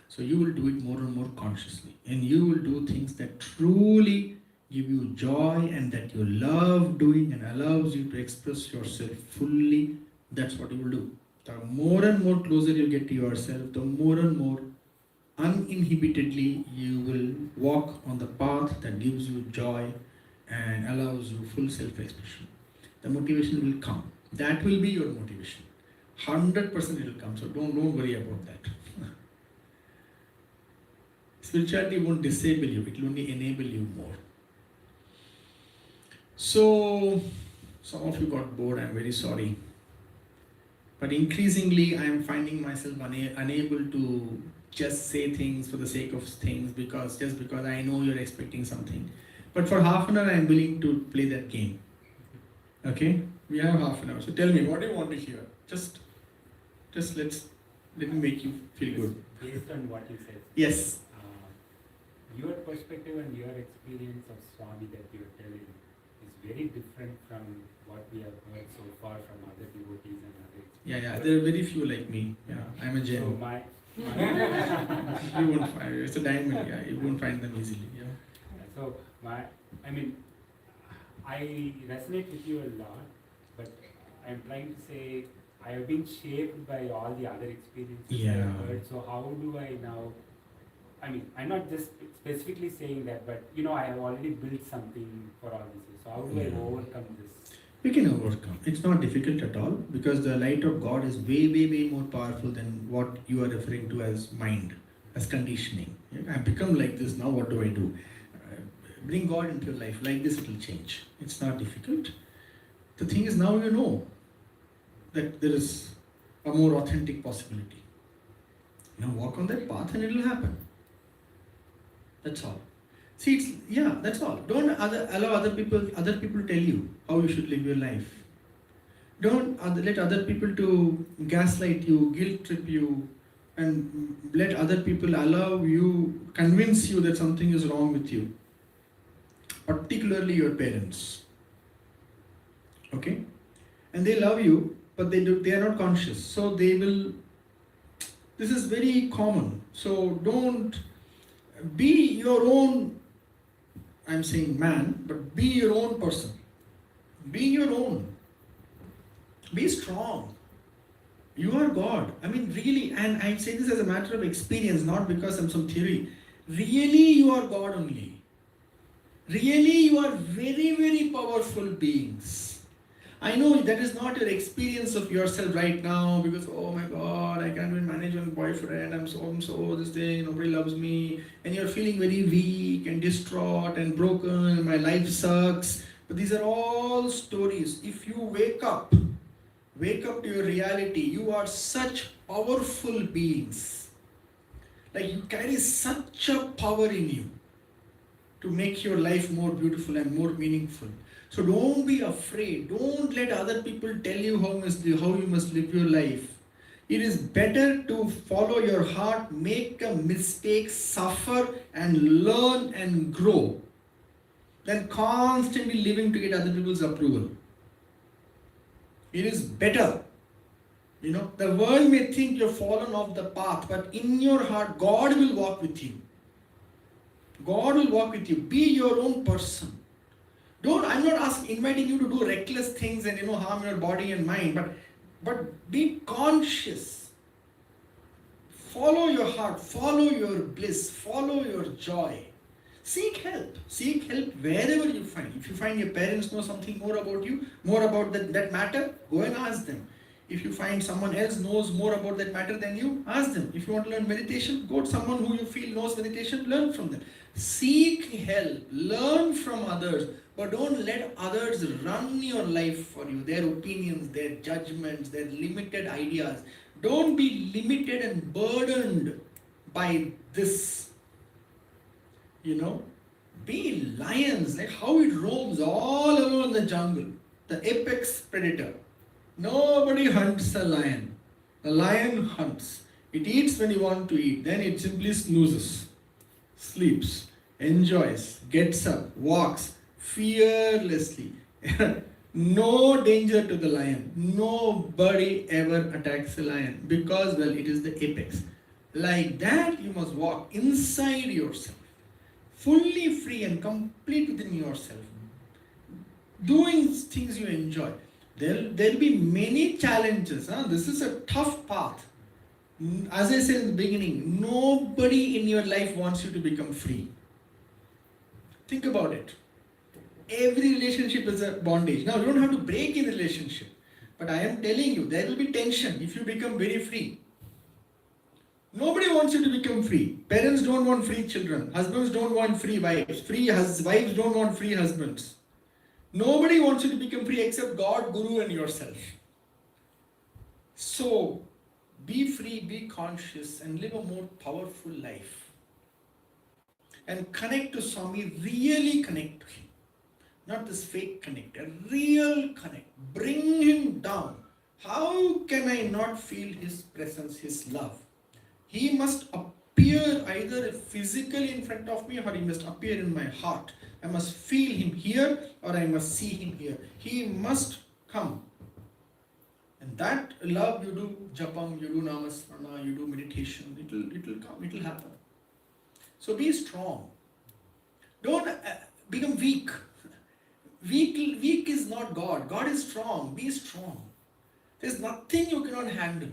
So you will do it more and more consciously. And you will do things that truly give you joy and that you love doing and allows you to express yourself fully. That's what you will do. The more and more closer you get to yourself, the more and more uninhibitedly you will walk on the path that gives you joy and allows you full self-expression. The motivation will come. That will be your motivation. 100% it will come. So don't worry about that. Spirituality won't disable you. It will only enable you more. So some of you got bored. I'm very sorry. But increasingly, I am finding myself unable to just say things for the sake of things because I know you're expecting something. But for half an hour, I am willing to play that game. Okay? We have half an hour. So tell me, what do you want to hear? Just let me make you feel good. Based on what you said. Yes. Your perspective and your experience of Swami that you are telling is very different from what we have heard so far from other devotees and other experiences. Yeah, there are very few like me. Yeah, I'm a So gem. You won't find it's a diamond. Yeah, you won't find them easily. Yeah. So I resonate with you a lot, but I'm trying to say I have been shaped by all the other experiences I have heard. So how do I now? I'm not just specifically saying that, but I have already built something for all this. So how do I overcome this? You can overcome. It's not difficult at all because the light of God is way, way, way more powerful than what you are referring to as mind, as conditioning. I've become like this, now what do I do? Bring God into your life. Like this it will change. It's not difficult. The thing is now you know that there is a more authentic possibility. Now walk on that path and it will happen. That's all. See, that's all. Don't allow other people to tell you how you should live your life. Don't let other people to gaslight you, guilt trip you, and let other people convince you that something is wrong with you. Particularly your parents. Okay? And they love you, but they are not conscious. So they will. This is very common. So don't be your own. I'm saying man, but be your own person. Be your own. Be strong. You are God. Really, and I say this as a matter of experience, not because of some theory. Really, you are God only. Really, you are very, very powerful beings. I know that is not your experience of yourself right now because, oh my God, I can't even manage my boyfriend, I'm so, this thing, nobody loves me, and you're feeling very weak and distraught and broken, and my life sucks. But these are all stories. If you wake up to your reality, you are such powerful beings. Like you carry such a power in you to make your life more beautiful and more meaningful. So don't be afraid. Don't let other people tell you how you must live your life. It is better to follow your heart, make a mistake, suffer and learn and grow than constantly living to get other people's approval. It is better. The world may think you've fallen off the path, but in your heart, God will walk with you. God will walk with you. Be your own person. I'm not inviting you to do reckless things and harm your body and mind, but be conscious. Follow your heart, follow your bliss, follow your joy. Seek help. Seek help wherever you find. If you find your parents know something more about you, more about that matter, go and ask them. If you find someone else knows more about that matter than you, ask them. If you want to learn meditation, go to someone who you feel knows meditation, learn from them. Seek help, learn from others, but don't let others run your life for you, their opinions, their judgments, their limited ideas. Don't be limited and burdened by this. Be lions, like how it roams all alone in the jungle, the apex predator. Nobody hunts a lion. The lion hunts. It eats when you want to eat. Then it simply snoozes, sleeps, enjoys, gets up, walks fearlessly. No danger to the lion. Nobody ever attacks a lion because, well, it is the apex. Like that, you must walk inside yourself, fully free and complete within yourself, doing things you enjoy. There'll be many challenges. This is a tough path. As I said in the beginning, nobody in your life wants you to become free. Think about it. Every relationship is a bondage. Now, you don't have to break in a relationship. But I am telling you, there will be tension if you become very free. Nobody wants you to become free. Parents don't want free children. Husbands don't want free wives. Wives don't want free husbands. Nobody wants you to become free except God, Guru and yourself. So, be free, be conscious and live a more powerful life. And connect to Swami, really connect to him. Not this fake connect, a real connect. Bring him down. How can I not feel his presence, his love? He must appear either physically in front of me or he must appear in my heart. I must feel him here or I must see him here. He must come. And that love, you do japam, you do namasmarana, you do meditation, it'll come, it'll happen. So be strong. Don't become weak. Weak is not God. God is strong. Be strong. There's nothing you cannot handle.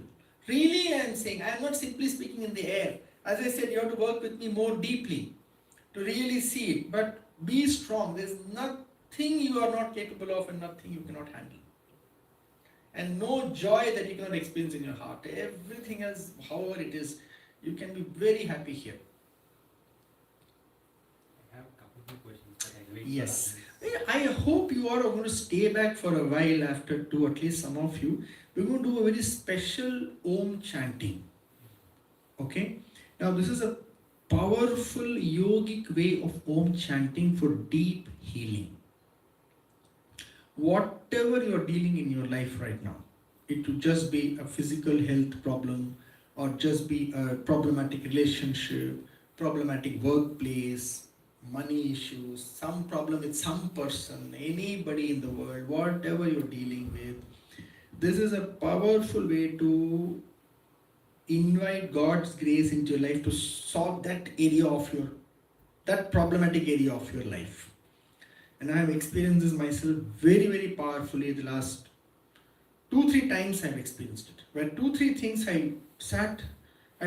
Really, I am saying, I am not simply speaking in the air. As I said, you have to work with me more deeply to really see it. But be strong. There's nothing you are not capable of and nothing you cannot handle. And no joy that you cannot experience in your heart. Everything else, however it is, you can be very happy here. I have a couple of questions, but I'll wait. Yes. I hope you are going to stay back for a while after two, at least some of you. We're going to do a very special Om chanting. Okay? Now this is a powerful yogic way of Om chanting for deep healing. Whatever you're dealing in your life right now, it could just be a physical health problem or just be a problematic relationship, problematic workplace, money issues, some problem with some person, anybody in the world, whatever you're dealing with, this is a powerful way to invite God's grace into your life to solve that area of that problematic area of your life. And I have experienced this myself very, very powerfully the last 2-3 times I have experienced it. Where 2-3 things I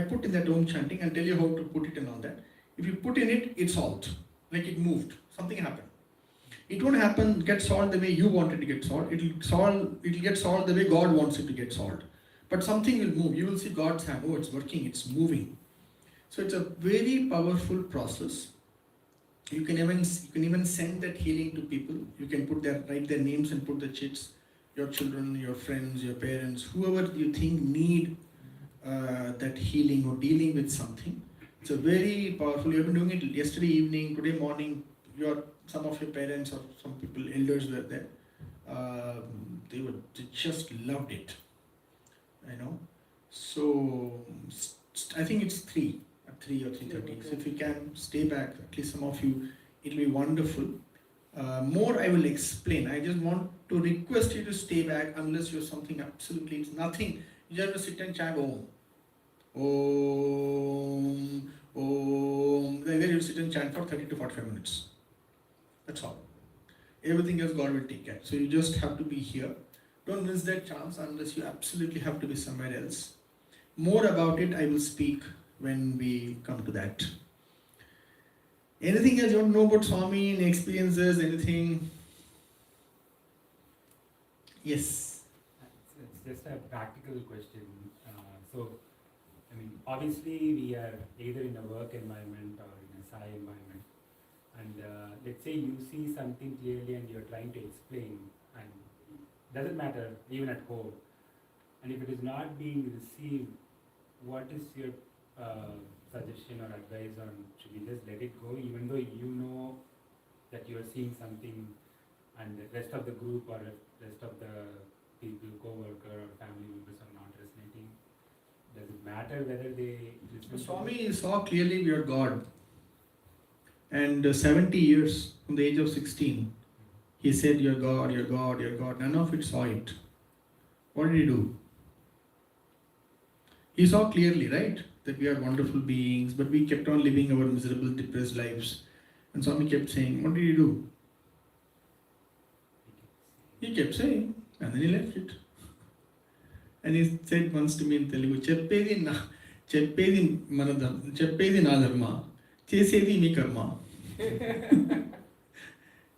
put in that Om chanting, I'll tell you how to put it and all that. If you put in it, it solved. Like it moved. Something happened. It won't get solved the way you want it to get solved. It'll get solved the way God wants it to get solved. But something will move. You will see God's hand. Oh, it's working, it's moving. So it's a very powerful process. You can even send that healing to people. You can write their names and put the chits. Your children, your friends, your parents, whoever you think need that healing or dealing with something. It's a very powerful. You have been doing it yesterday evening, today morning. Some of your parents or some people, elders were there. They just loved it. So I think it's 3 or 3:30. So if you can stay back, at least some of you, it'll be wonderful. More I will explain. I just want to request you to stay back unless you're something absolutely, it's nothing. You just have to sit and chant Om. Om, Om. Then you sit and chant for 30 to 45 minutes. That's all. Everything else God will take care. So you just have to be here. Don't miss that chance unless you absolutely have to be somewhere else. More about it I will speak when we come to that. Anything else you want to know about Swami, any experiences, anything? Yes. It's just a practical question. So, I mean, obviously we are either in a work environment or in a Sai environment. And let's say you see something clearly and you're trying to explain, and doesn't matter, even at home. And if it is not being received, what is your suggestion or advice on should we just let it go, even though you know that you are seeing something and the rest of the group or rest of the people, co-worker or family members are not resonating? Does it matter whether they listen? Swami saw clearly we are God. And 70 years from the age of 16, he said, "You're God, you're God, you're God." None of it saw it. What did he do? He saw clearly, right, that we are wonderful beings, but we kept on living our miserable, depressed lives. And Swami kept saying, what did he do? He kept saying, and then he left it. And he said once to me in Telugu, "Cheppedi na dharma, chesedi mi karma."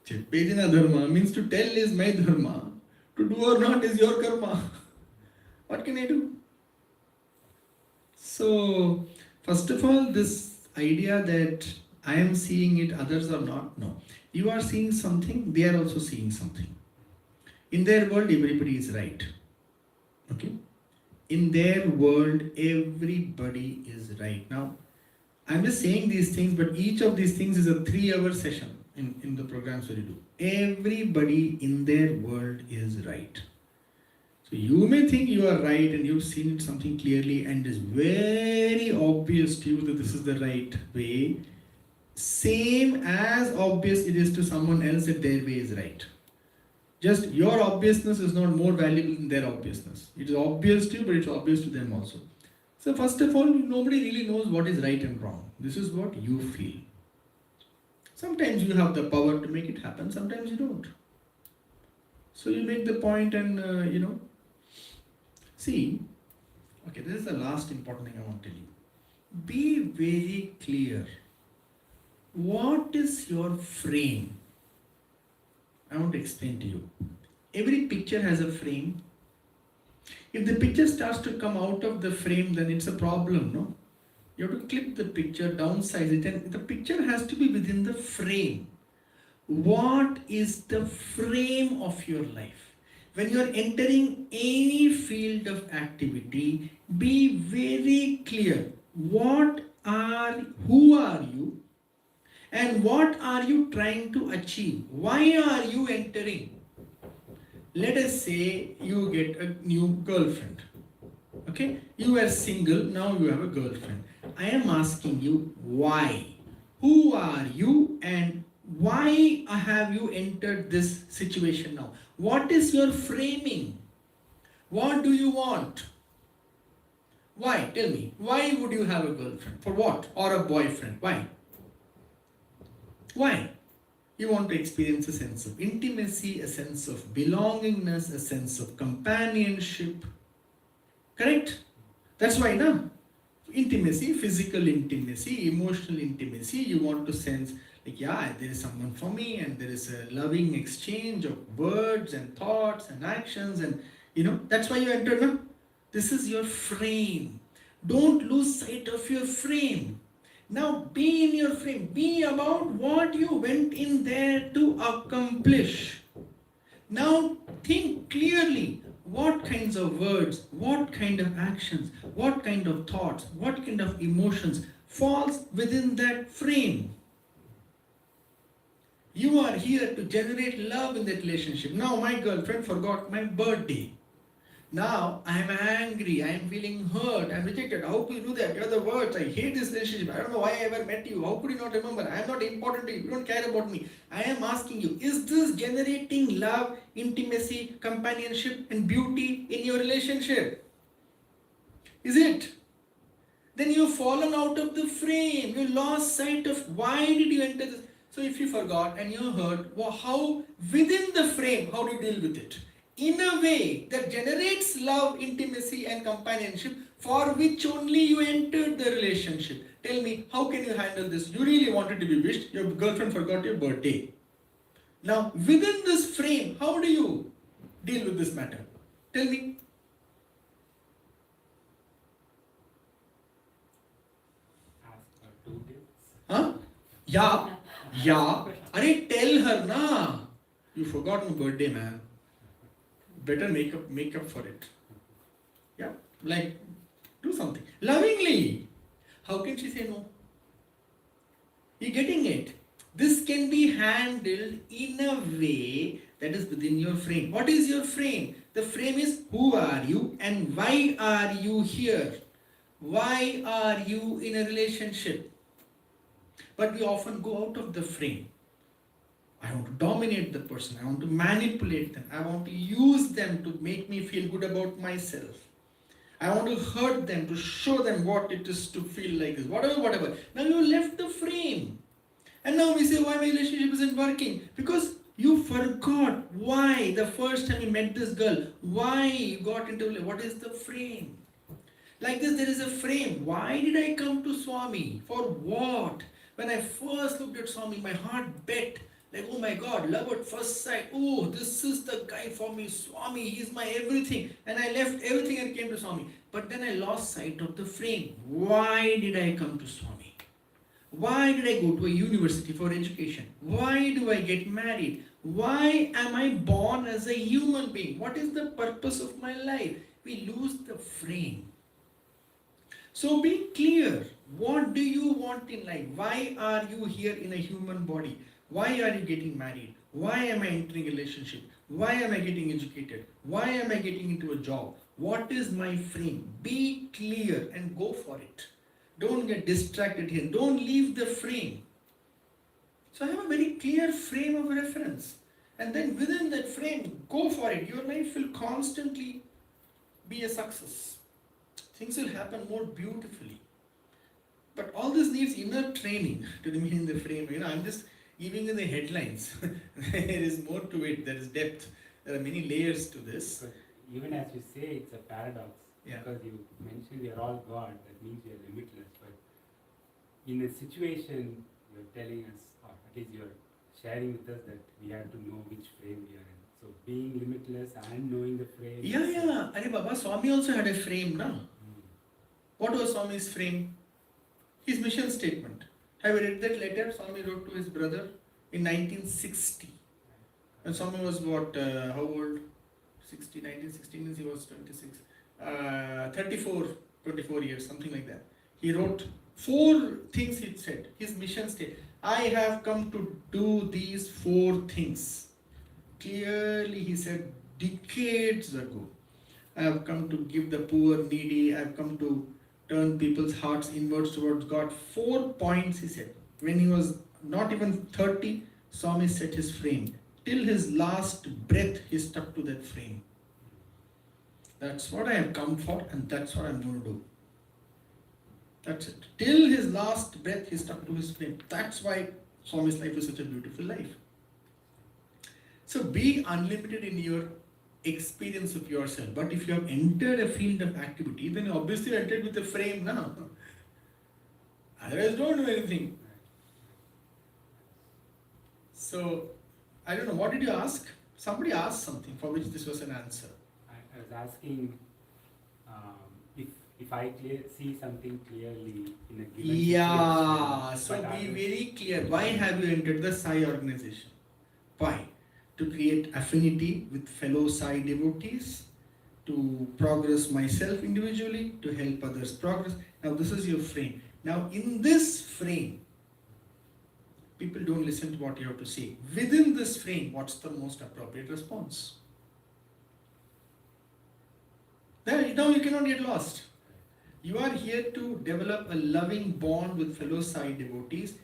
Cheppedi na dharma means to tell is my dharma, to do or not is your karma. What can I do? So, first of all, this idea that I am seeing it, others are not, no. You are seeing something, they are also seeing something. In their world, everybody is right. Okay? In their world, everybody is right. Now, I'm just saying these things, but each of these things is a 3-hour session in the programs that you do. Everybody in their world is right. So you may think you are right and you've seen it something clearly and it's very obvious to you that this is the right way. Same as obvious it is to someone else that their way is right. Just your obviousness is not more valuable than their obviousness. It is obvious to you, but it's obvious to them also. So first of all, nobody really knows what is right and wrong. This is what you feel. Sometimes you have the power to make it happen, sometimes you don't. So you make the point and, see, okay, this is the last important thing I want to tell you. Be very clear. What is your frame? I want to explain to you. Every picture has a frame. If the picture starts to come out of the frame, then it's a problem, no? You have to clip the picture, downsize it, and the picture has to be within the frame. What is the frame of your life? When you are entering any field of activity, be very clear. Who are you? And what are you trying to achieve? Why are you entering? Let us say you get a new girlfriend. Okay? You were single, now you have a girlfriend. I am asking you why? Who are you and why have you entered this situation now? What is your framing? What do you want? Why? Tell me. Why would you have a girlfriend? For what? Or a boyfriend? Why? Why? You want to experience a sense of intimacy, a sense of belongingness, a sense of companionship. Correct? That's why, no? Intimacy, physical intimacy, emotional intimacy, you want to sense, like, yeah, there is someone for me and there is a loving exchange of words and thoughts and actions and, that's why you enter, no? This is your frame. Don't lose sight of your frame. Now be in your frame. Be about what you went in there to accomplish. Now think clearly. What kinds of words, what kind of actions, what kind of thoughts, what kind of emotions falls within that frame? You are here to generate love in that relationship. Now my girlfriend forgot my birthday. Now I am angry, I am feeling hurt, I am rejected. How could you do that? You are the words. I hate this relationship. I don't know why I ever met you. How could you not remember? I am not important to you. You don't care about me. I am asking you, is this generating love, intimacy, companionship and beauty in your relationship? Is it? Then you have fallen out of the frame. You lost sight of why did you enter this. So if you forgot and you heard, well, how within the frame, how do you deal with it? In a way that generates love, intimacy and companionship for which only you entered the relationship. Tell me, how can you handle this? You really wanted to be wished, your girlfriend forgot your birthday. Now, within this frame, how do you deal with this matter? Tell me. Huh? Yeah. Yeah. Arey, tell her, na. You forgot my birthday, man. Better make up for it. Yeah. Like, do something. Lovingly. How can she say no? You getting it? This can be handled in a way that is within your frame. What is your frame? The frame is who are you and why are you here? Why are you in a relationship? But we often go out of the frame. I want to dominate the person. I want to manipulate them. I want to use them to make me feel good about myself. I want to hurt them, to show them what it is to feel like this. Whatever. Now you left the frame. And now we say, why my relationship isn't working? Because you forgot why the first time you met this girl, why you got into it. What is the frame? Like this, there is a frame. Why did I come to Swami? For what? When I first looked at Swami, my heart bet. Like, oh my God, love at first sight. Oh, this is the guy for me. Swami, he's my everything. And I left everything and came to Swami. But then I lost sight of the frame. Why did I come to Swami? Why did I go to a university for education? Why do I get married? Why am I born as a human being? What is the purpose of my life? We lose the frame. So be clear. What do you want in life? Why are you here in a human body? Why are you getting married? Why am I entering a relationship? Why am I getting educated? Why am I getting into a job? What is my frame? Be clear and go for it. Don't get distracted here. Don't leave the frame. So have a very clear frame of reference. And then within that frame, go for it. Your life will constantly be a success. Things will happen more beautifully. But all this needs inner training to remain in the frame. I'm just giving you the headlines. There is more to it. There is depth. There are many layers to this. But even as you say, it's a paradox. Yeah. Because you mentioned we are all God, that means we are limitless. But in a situation, you're telling us, or at least you're sharing with us that we have to know which frame we are in. So being limitless and knowing the frame. Yeah. Are Baba, Swami also had a frame, na? What was Swami's frame? His mission statement. Have you read that letter Swami wrote to his brother in 1960? And Swami was what, how old? 1960 means he was 26. 24 years, something like that. He wrote 4 things he said. His mission statement. I have come to do these 4 things. Clearly he said decades ago. I have come to give the poor, needy. I have come to turn people's hearts inwards towards God. 4 points he said. When he was not even 30, Swami set his frame. Till his last breath, he stuck to that frame. That's what I have come for, and that's what I'm going to do. That's it. Till his last breath, he stuck to his frame. That's why Swami's life is such a beautiful life. So be unlimited in your experience of yourself. But if you have entered a field of activity, then you obviously entered with a frame now. Otherwise, don't do anything. So, I don't know, what did you ask? Somebody asked something for which this was an answer. I was asking if I see something clearly in a given situation. So but be very clear. Why have you entered the Sai organization? Why? To create affinity with fellow Sai devotees, to progress myself individually, to help others progress. Now this is your frame. Now in this frame, people don't listen to what you have to say. Within this frame, what's the most appropriate response? Now you cannot get lost. You are here to develop a loving bond with fellow Sai devotees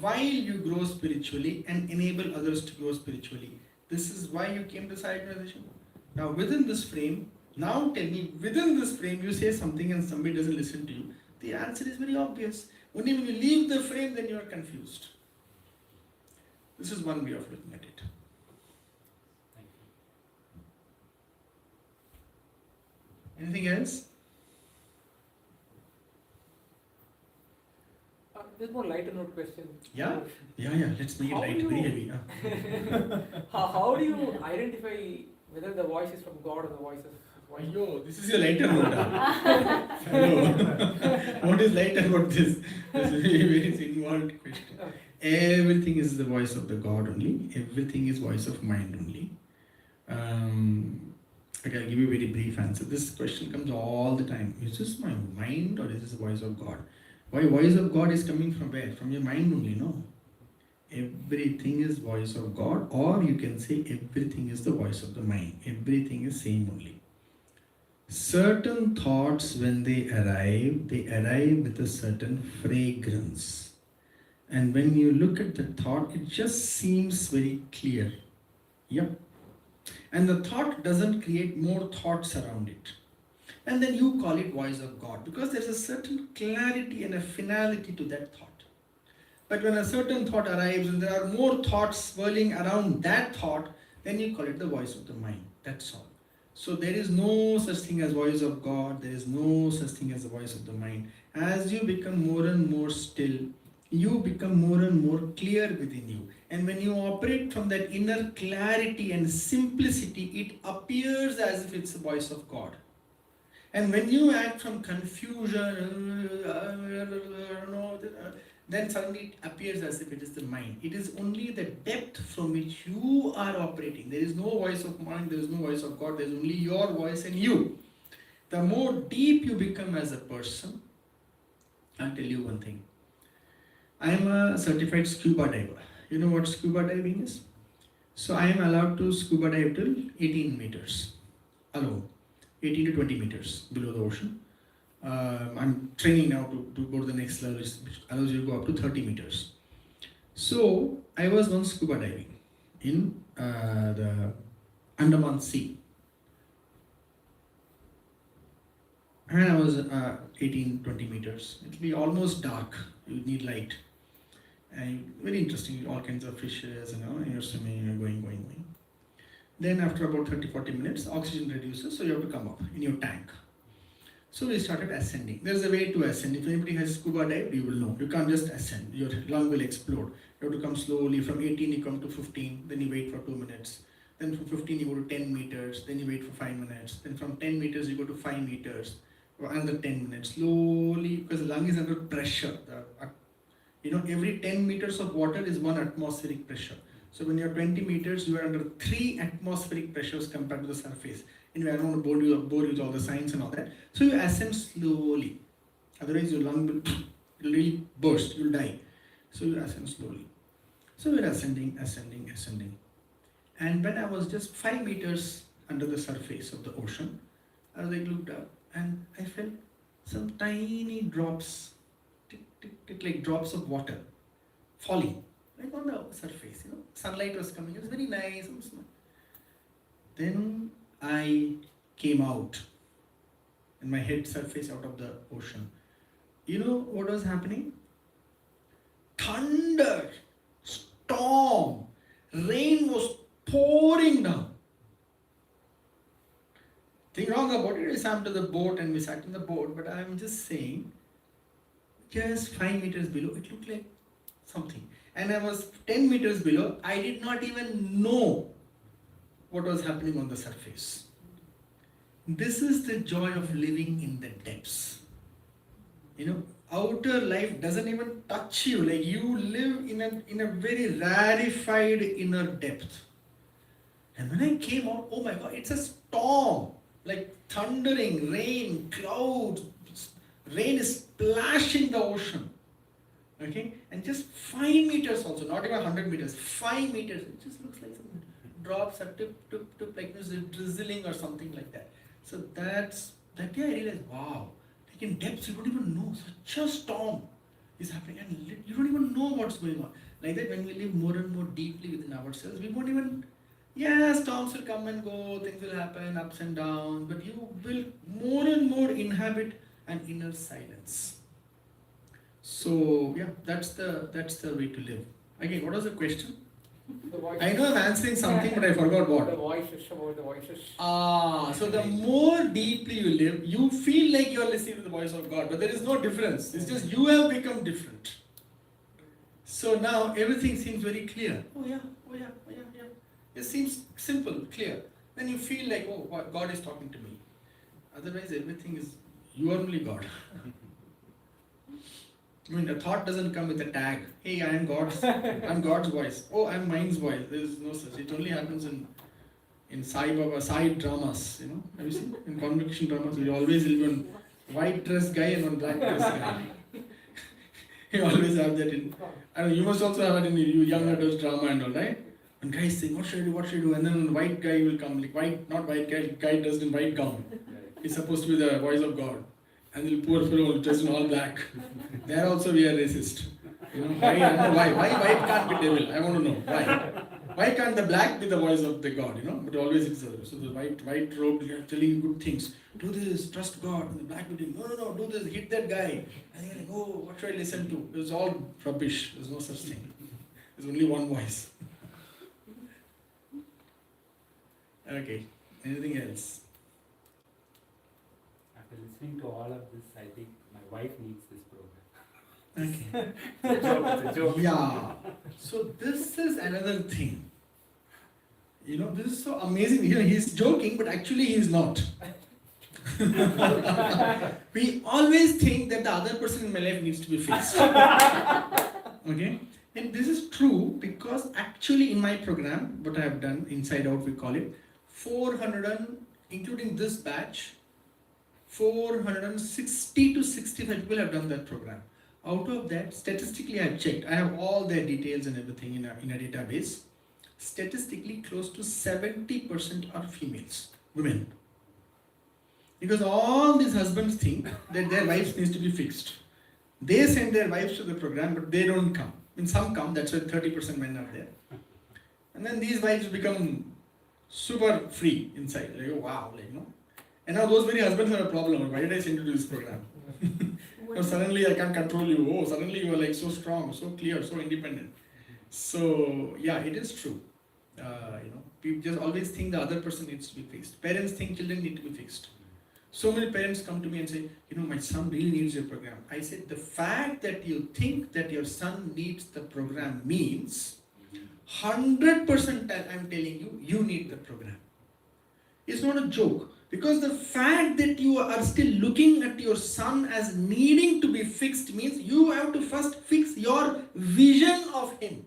while you grow spiritually and enable others to grow spiritually. This is why you came to Sai organization. Now within this frame, now tell me, within this frame you say something and somebody doesn't listen to you. The answer is very obvious. Only when you leave the frame, then you are confused. This is one way of looking at it. Thank you. Anything else? There's more lighter note question. Yeah. Let's make it How light, do very you- heavy. How do you identify whether the voice is from God or the voice is Yo, this is a lighter note. Hello. What is light about this? This is a very involved question. Everything is the voice of the God only. Everything is voice of mind only. Okay, I'll give you a very brief answer. This question comes all the time. Is this my mind or is this the voice of God? Why voice of God is coming from where? From your mind only, no? Everything is voice of God, or you can say everything is the voice of the mind. Everything is same only. Certain thoughts, when they arrive with a certain fragrance. And when you look at the thought, it just seems very clear. Yep. And the thought doesn't create more thoughts around it. And then you call it voice of God, because there's a certain clarity and a finality to that thought. But when a certain thought arrives and there are more thoughts swirling around that thought, then you call it the voice of the mind. That's all. So there is no such thing as voice of God. There is no such thing as the voice of the mind. As you become more and more still, you become more and more clear within you. And when you operate from that inner clarity and simplicity, it appears as if it's the voice of God. And when you act from confusion, then suddenly it appears as if it is the mind. It is only the depth from which you are operating. There is no voice of mind, there is no voice of God, there is only your voice and you. The more deep you become as a person, I'll tell you one thing. I am a certified scuba diver. You know what scuba diving is? So I am allowed to scuba dive till 18 meters alone, 18 to 20 meters below the ocean. I'm training now to go to the next level, which allows you to go up to 30 meters. So I was once scuba diving in the Andaman Sea. And I was 18, 20 meters. It will be almost dark. You need light. And very interesting, all kinds of fishes, and you're swimming, you're going. Then after about 30-40 minutes, oxygen reduces, so you have to come up in your tank. So we started ascending. There's a way to ascend. If anybody has scuba dive, you will know. You can't just ascend. Your lung will explode. You have to come slowly. From 18 you come to 15, then you wait for 2 minutes. Then from 15 you go to 10 meters, then you wait for 5 minutes. Then from 10 meters you go to 5 meters, or another 10 minutes. Slowly, because the lung is under pressure. Every 10 meters of water is 1 atmospheric pressure. So when you're 20 meters, you are under 3 atmospheric pressures compared to the surface. Anyway, I don't want to bore you with all the science and all that. So you ascend slowly. Otherwise your lung will really burst, you'll die. So you ascend slowly. So we're ascending. And when I was just 5 meters under the surface of the ocean, I looked up and I felt some tiny drops, tick, tick, tick, like drops of water falling, like on the surface, Sunlight was coming, it was very nice. Then I came out and my head surfaced out of the ocean. You know what was happening? Thunder, storm, rain was pouring down. Nothing wrong about it. We swam to the boat and we sat in the boat, but I'm just saying, just 5 meters below, it looked like something. And I was 10 meters below, I did not even know what was happening on the surface. This is the joy of living in the depths. Outer life doesn't even touch you. Like you live in a very rarefied inner depth. And when I came out, oh my God, it's a storm. Like thundering, rain, clouds, rain is splashing the ocean. Okay? And just 5 meters also, not even 100 meters, 5 meters, it just looks like some drops are tip, like this drizzling or something like that. So that day I realized, wow, like in depths you don't even know, such a storm is happening and you don't even know what's going on. Like that, when we live more and more deeply within ourselves, we won't even, storms will come and go, things will happen, ups and downs, but you will more and more inhabit an inner silence. So that's the way to live. Again, what was the question? I know I'm answering something, but I forgot what. The voices, about the voices. So the more deeply you live, you feel like you are listening to the voice of God, but there is no difference. It's just you have become different. So now everything seems very clear. Oh yeah. It seems simple, clear. Then you feel like, God is talking to me. Otherwise, everything is, you are only God. I mean, a thought doesn't come with a tag. Hey, I'm God's voice. Oh, I'm mind's voice. There is no such. It only happens in Sai Baba, Sai dramas, you know. Have you seen? In conviction dramas, you always will be one white dress guy and one black dress guy. You always have that in, I don't know, you must also have it in your young adult drama and all, right? When guys say, what should I do, what should I do? And then one white guy will come, like white, not white guy dressed in white gown. He's supposed to be the voice of God. And the poor fellow dressed in all black. There also we are racist. You know, why? I don't know why. Why white can't be devil? I want to know. Why? Why can't the black be the voice of the God, you know? But always it's the other. So the white robe, they are telling you good things. Do this, trust God. And the black will do, no, do this, hit that guy. And you're like, oh, what should I listen to? It's all rubbish. There's no such thing. There's only one voice. Okay. Anything else? After listening to all of this, I think my wife needs this program. Okay. It's a joke. Yeah. So this is another thing. You know, this is so amazing. You know, he's joking, but actually he's not. We always think that the other person in my life needs to be fixed. Okay? And this is true because actually in my program, what I have done, Inside Out we call it, 400, including this batch, 460 to 65 people have done that program. Out of that, statistically I have checked, I have all their details and everything in a database. Statistically, close to 70% are females, women. Because all these husbands think that their wives needs to be fixed. They send their wives to the program, but they don't come. I mean, some come, that's why 30% men are there. And then these wives become super free inside, like, oh wow, like, you know. And now those very husbands have a problem. Why did I send you to this program? Now suddenly I can't control you. Oh, suddenly you are like so strong, so clear, so independent. So yeah, it is true. You know, people just always think the other person needs to be fixed. Parents think children need to be fixed. So many parents come to me and say, you know, my son really needs your program. I said, the fact that you think that your son needs the program means 100% that I'm telling you, you need the program. It's not a joke. Because the fact that you are still looking at your son as needing to be fixed means you have to first fix your vision of him.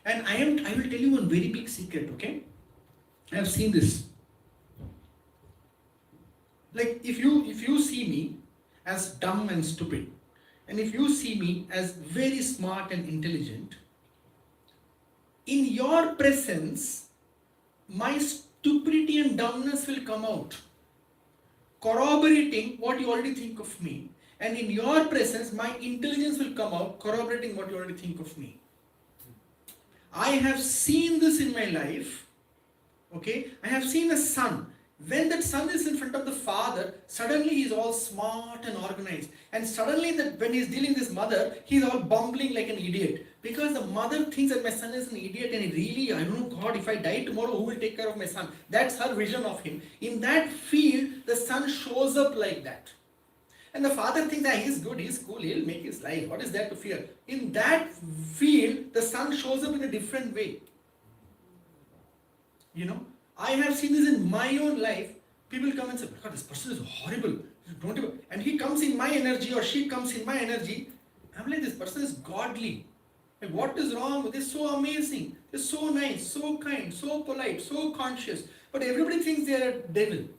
And I will tell you one very big secret, okay? I have seen this. Like if you see me as dumb and stupid, and if you see me as very smart and intelligent, in your presence, my stupidity and dumbness will come out, corroborating what you already think of me. And in your presence, my intelligence will come out, corroborating what you already think of me. I have seen this in my life. Okay, I have seen a son. When that son is in front of the father, suddenly he is all smart and organized. And suddenly when he is dealing with his mother, he is all bumbling like an idiot. Because the mother thinks that my son is an idiot and he really, I don't know, God, if I die tomorrow, who will take care of my son? That's her vision of him. In that field, the son shows up like that. And the father thinks that he's good, he's cool, he'll make his life. What is there to fear? In that field, the son shows up in a different way. You know, I have seen this in my own life. People come and say, God, this person is horrible. Don't even. And he comes in my energy or she comes in my energy. I'm like, this person is godly. Like, what is wrong with this? So amazing. They're so nice, so kind, so polite, so conscious. But everybody thinks they are a devil.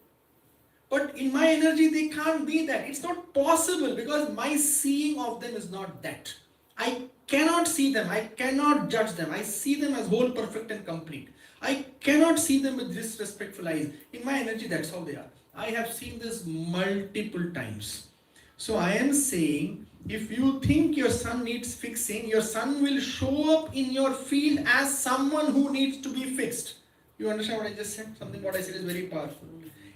But in my energy, they can't be that. It's not possible because my seeing of them is not that. I cannot see them. I cannot judge them. I see them as whole, perfect and complete. I cannot see them with disrespectful eyes. In my energy, that's how they are. I have seen this multiple times. So I am saying, if you think your son needs fixing, your son will show up in your field as someone who needs to be fixed. You understand what I just said? Something what I said is very powerful.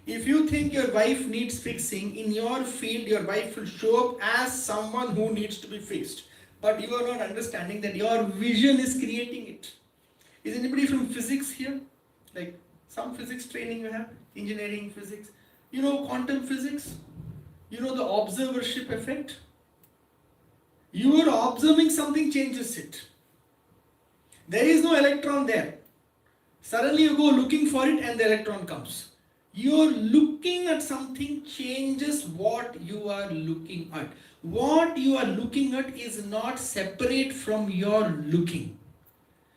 If you think your wife needs fixing, in your field, your wife will show up as someone who needs to be fixed. But you are not understanding that your vision is creating it. Is anybody from physics here? Like some physics training you have? Engineering, physics. You know quantum physics? You know the observership effect? You are observing something, changes it. There is no electron there. Suddenly you go looking for it and the electron comes. You're looking at something changes what you are looking at. What you are looking at is not separate from your looking.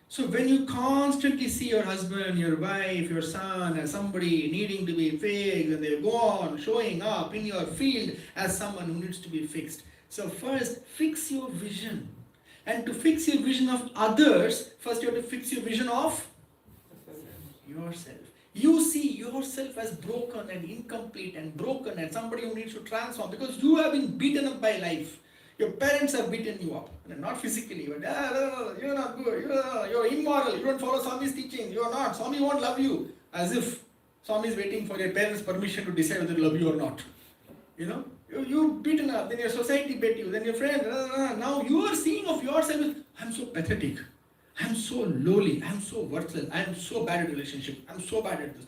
So when you constantly see your husband, your wife, your son as somebody needing to be fixed, and they go on showing up in your field as someone who needs to be fixed. So first, fix your vision. And to fix your vision of others, first you have to fix your vision of yourself. You see yourself as broken and incomplete and broken and somebody who needs to transform because you have been beaten up by life. Your parents have beaten you up. Not physically, but you're not good, you're immoral, you don't follow Swami's teaching, you're not, Swami won't love you. As if Swami is waiting for your parents' permission to decide whether to love you or not. You've beaten up, then your society beat you, then your friend, now you are seeing of yourself as, I'm so pathetic. I'm so lowly, I'm so worthless, I'm so bad at relationships, I'm so bad at this,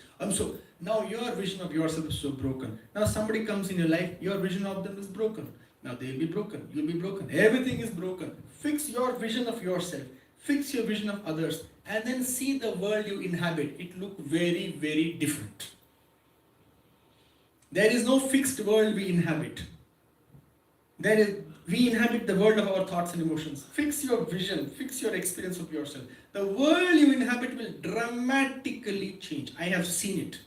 now your vision of yourself is so broken. Now somebody comes in your life, your vision of them is broken. Now they'll be broken, you'll be broken, everything is broken. Fix your vision of yourself, fix your vision of others, and then see the world you inhabit. It looks very, very different. There is no fixed world we inhabit. We inhabit the world of our thoughts and emotions. Fix your vision, fix your experience of yourself. The world you inhabit will dramatically change. I have seen it.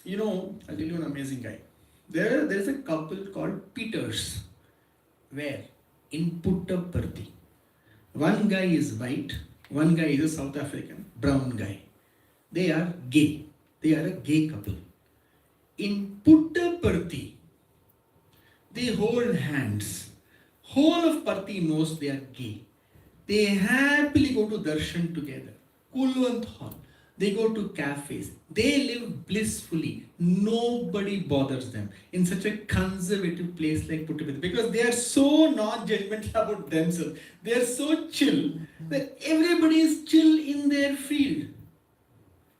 I'll tell you an amazing guy. There's a couple called Peters. Where? In Puttaparthi. One guy is white, one guy is a South African, brown guy. They are gay. They are a gay couple. In Puttaparthi, they hold hands. Whole of Parthi knows they are gay. They happily go to darshan together. Kulwant Hall. They go to cafes. They live blissfully. Nobody bothers them in such a conservative place like Puttaparthi because they are so non-judgmental about themselves. They are so chill that everybody is chill in their field.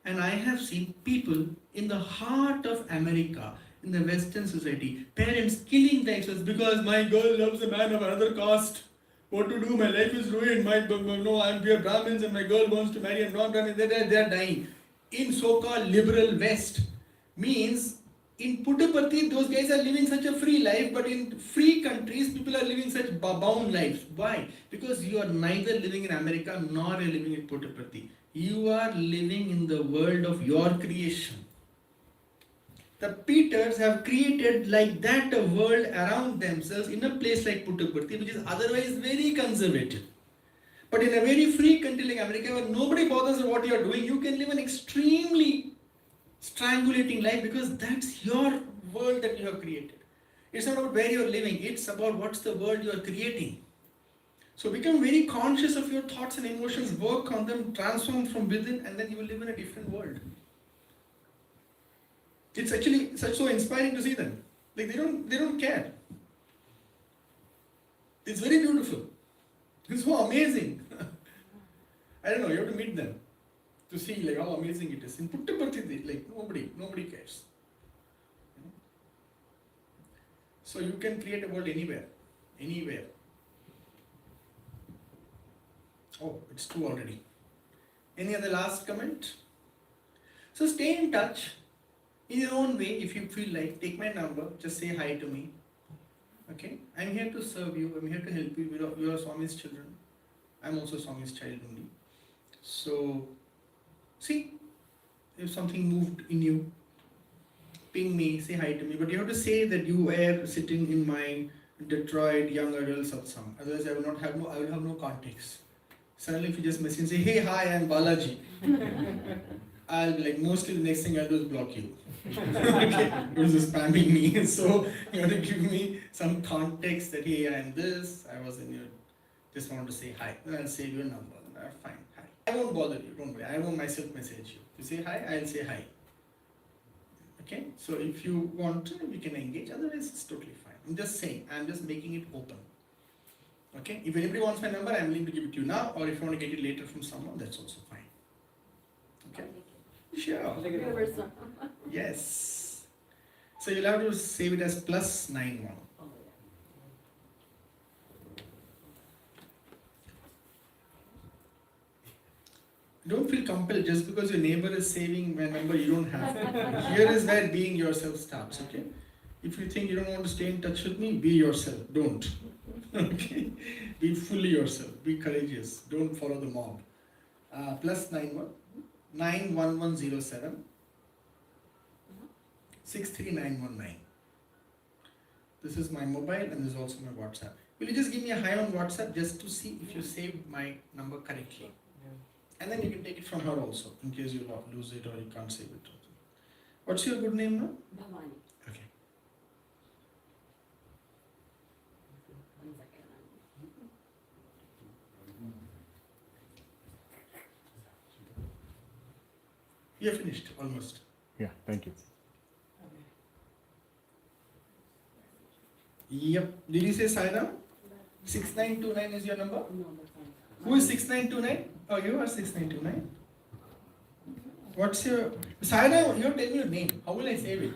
And I have seen people in the heart of America, in the Western society, parents killing themselves because my girl loves a man of another caste. What to do? My life is ruined. We are Brahmins and my girl wants to marry a non-Brahmin. They are dying. In so-called liberal West, means in Puttaparthi, those guys are living such a free life, but in free countries, people are living such bound lives. Why? Because you are neither living in America nor are living in Puttaparthi. You are living in the world of your creation. The Peters have created like that a world around themselves in a place like Puttaparthi, which is otherwise very conservative. But in a very free country like America, where nobody bothers what you are doing, you can live an extremely strangulating life because that's your world that you have created. It's not about where you are living, it's about what's the world you are creating. So become very conscious of your thoughts and emotions, work on them, transform from within, and then you will live in a different world. It's actually so inspiring to see them. Like they don't care. It's very beautiful. It's so amazing. I don't know, you have to meet them to see like how amazing it is. In Puttaparthi, like nobody cares. So you can create a world anywhere. Oh, it's 2 already. Any other last comment? So stay in touch. In your own way, if you feel like, take my number, just say hi to me. Okay? I'm here to serve you, I'm here to help you. You are Swami's children. I'm also Swami's child only. So, see, if something moved in you, ping me, say hi to me. But you have to say that you were sitting in my Detroit young adult satsang. Otherwise, I will have no context. Suddenly, if you just message and say, hey, hi, I'm Balaji. I'll be like, mostly the next thing I'll do is block you. Okay, you're just spamming me. So you have to give me some context that, hey, I'm this, I was in your, just want to say hi. Then I'll save your number. Fine, hi. I won't bother you, don't worry. I won't myself message you. You say hi, I'll say hi. Okay, so if you want to, we can engage. Otherwise, it's totally fine. I'm just saying, I'm just making it open. Okay, if anybody wants my number, I'm willing to give it to you now, or if you want to get it later from someone, that's also fine. Okay. Sure. Yes. So you'll have to save it as +91. Don't feel compelled just because your neighbor is saving my number, you don't have to. Here is where being yourself starts, okay? If you think you don't want to stay in touch with me, be yourself. Don't. Okay? Be fully yourself. Be courageous. Don't follow the mob. Plus 91107 63919. This is my mobile and this is also my WhatsApp. Will you just give me a hi on WhatsApp just to see if you saved my number correctly? And then you can take it from her also, in case you lose it or you can't save it. What's your good name now? Bhavani. Okay. One second. You're finished, almost. Yeah, thank you. Yep. Did you say Saira? 6929 is your number? No, that's not. Who is 6929? Oh, you are 6929. What's your... Saira, you tell me your name. How will I save it?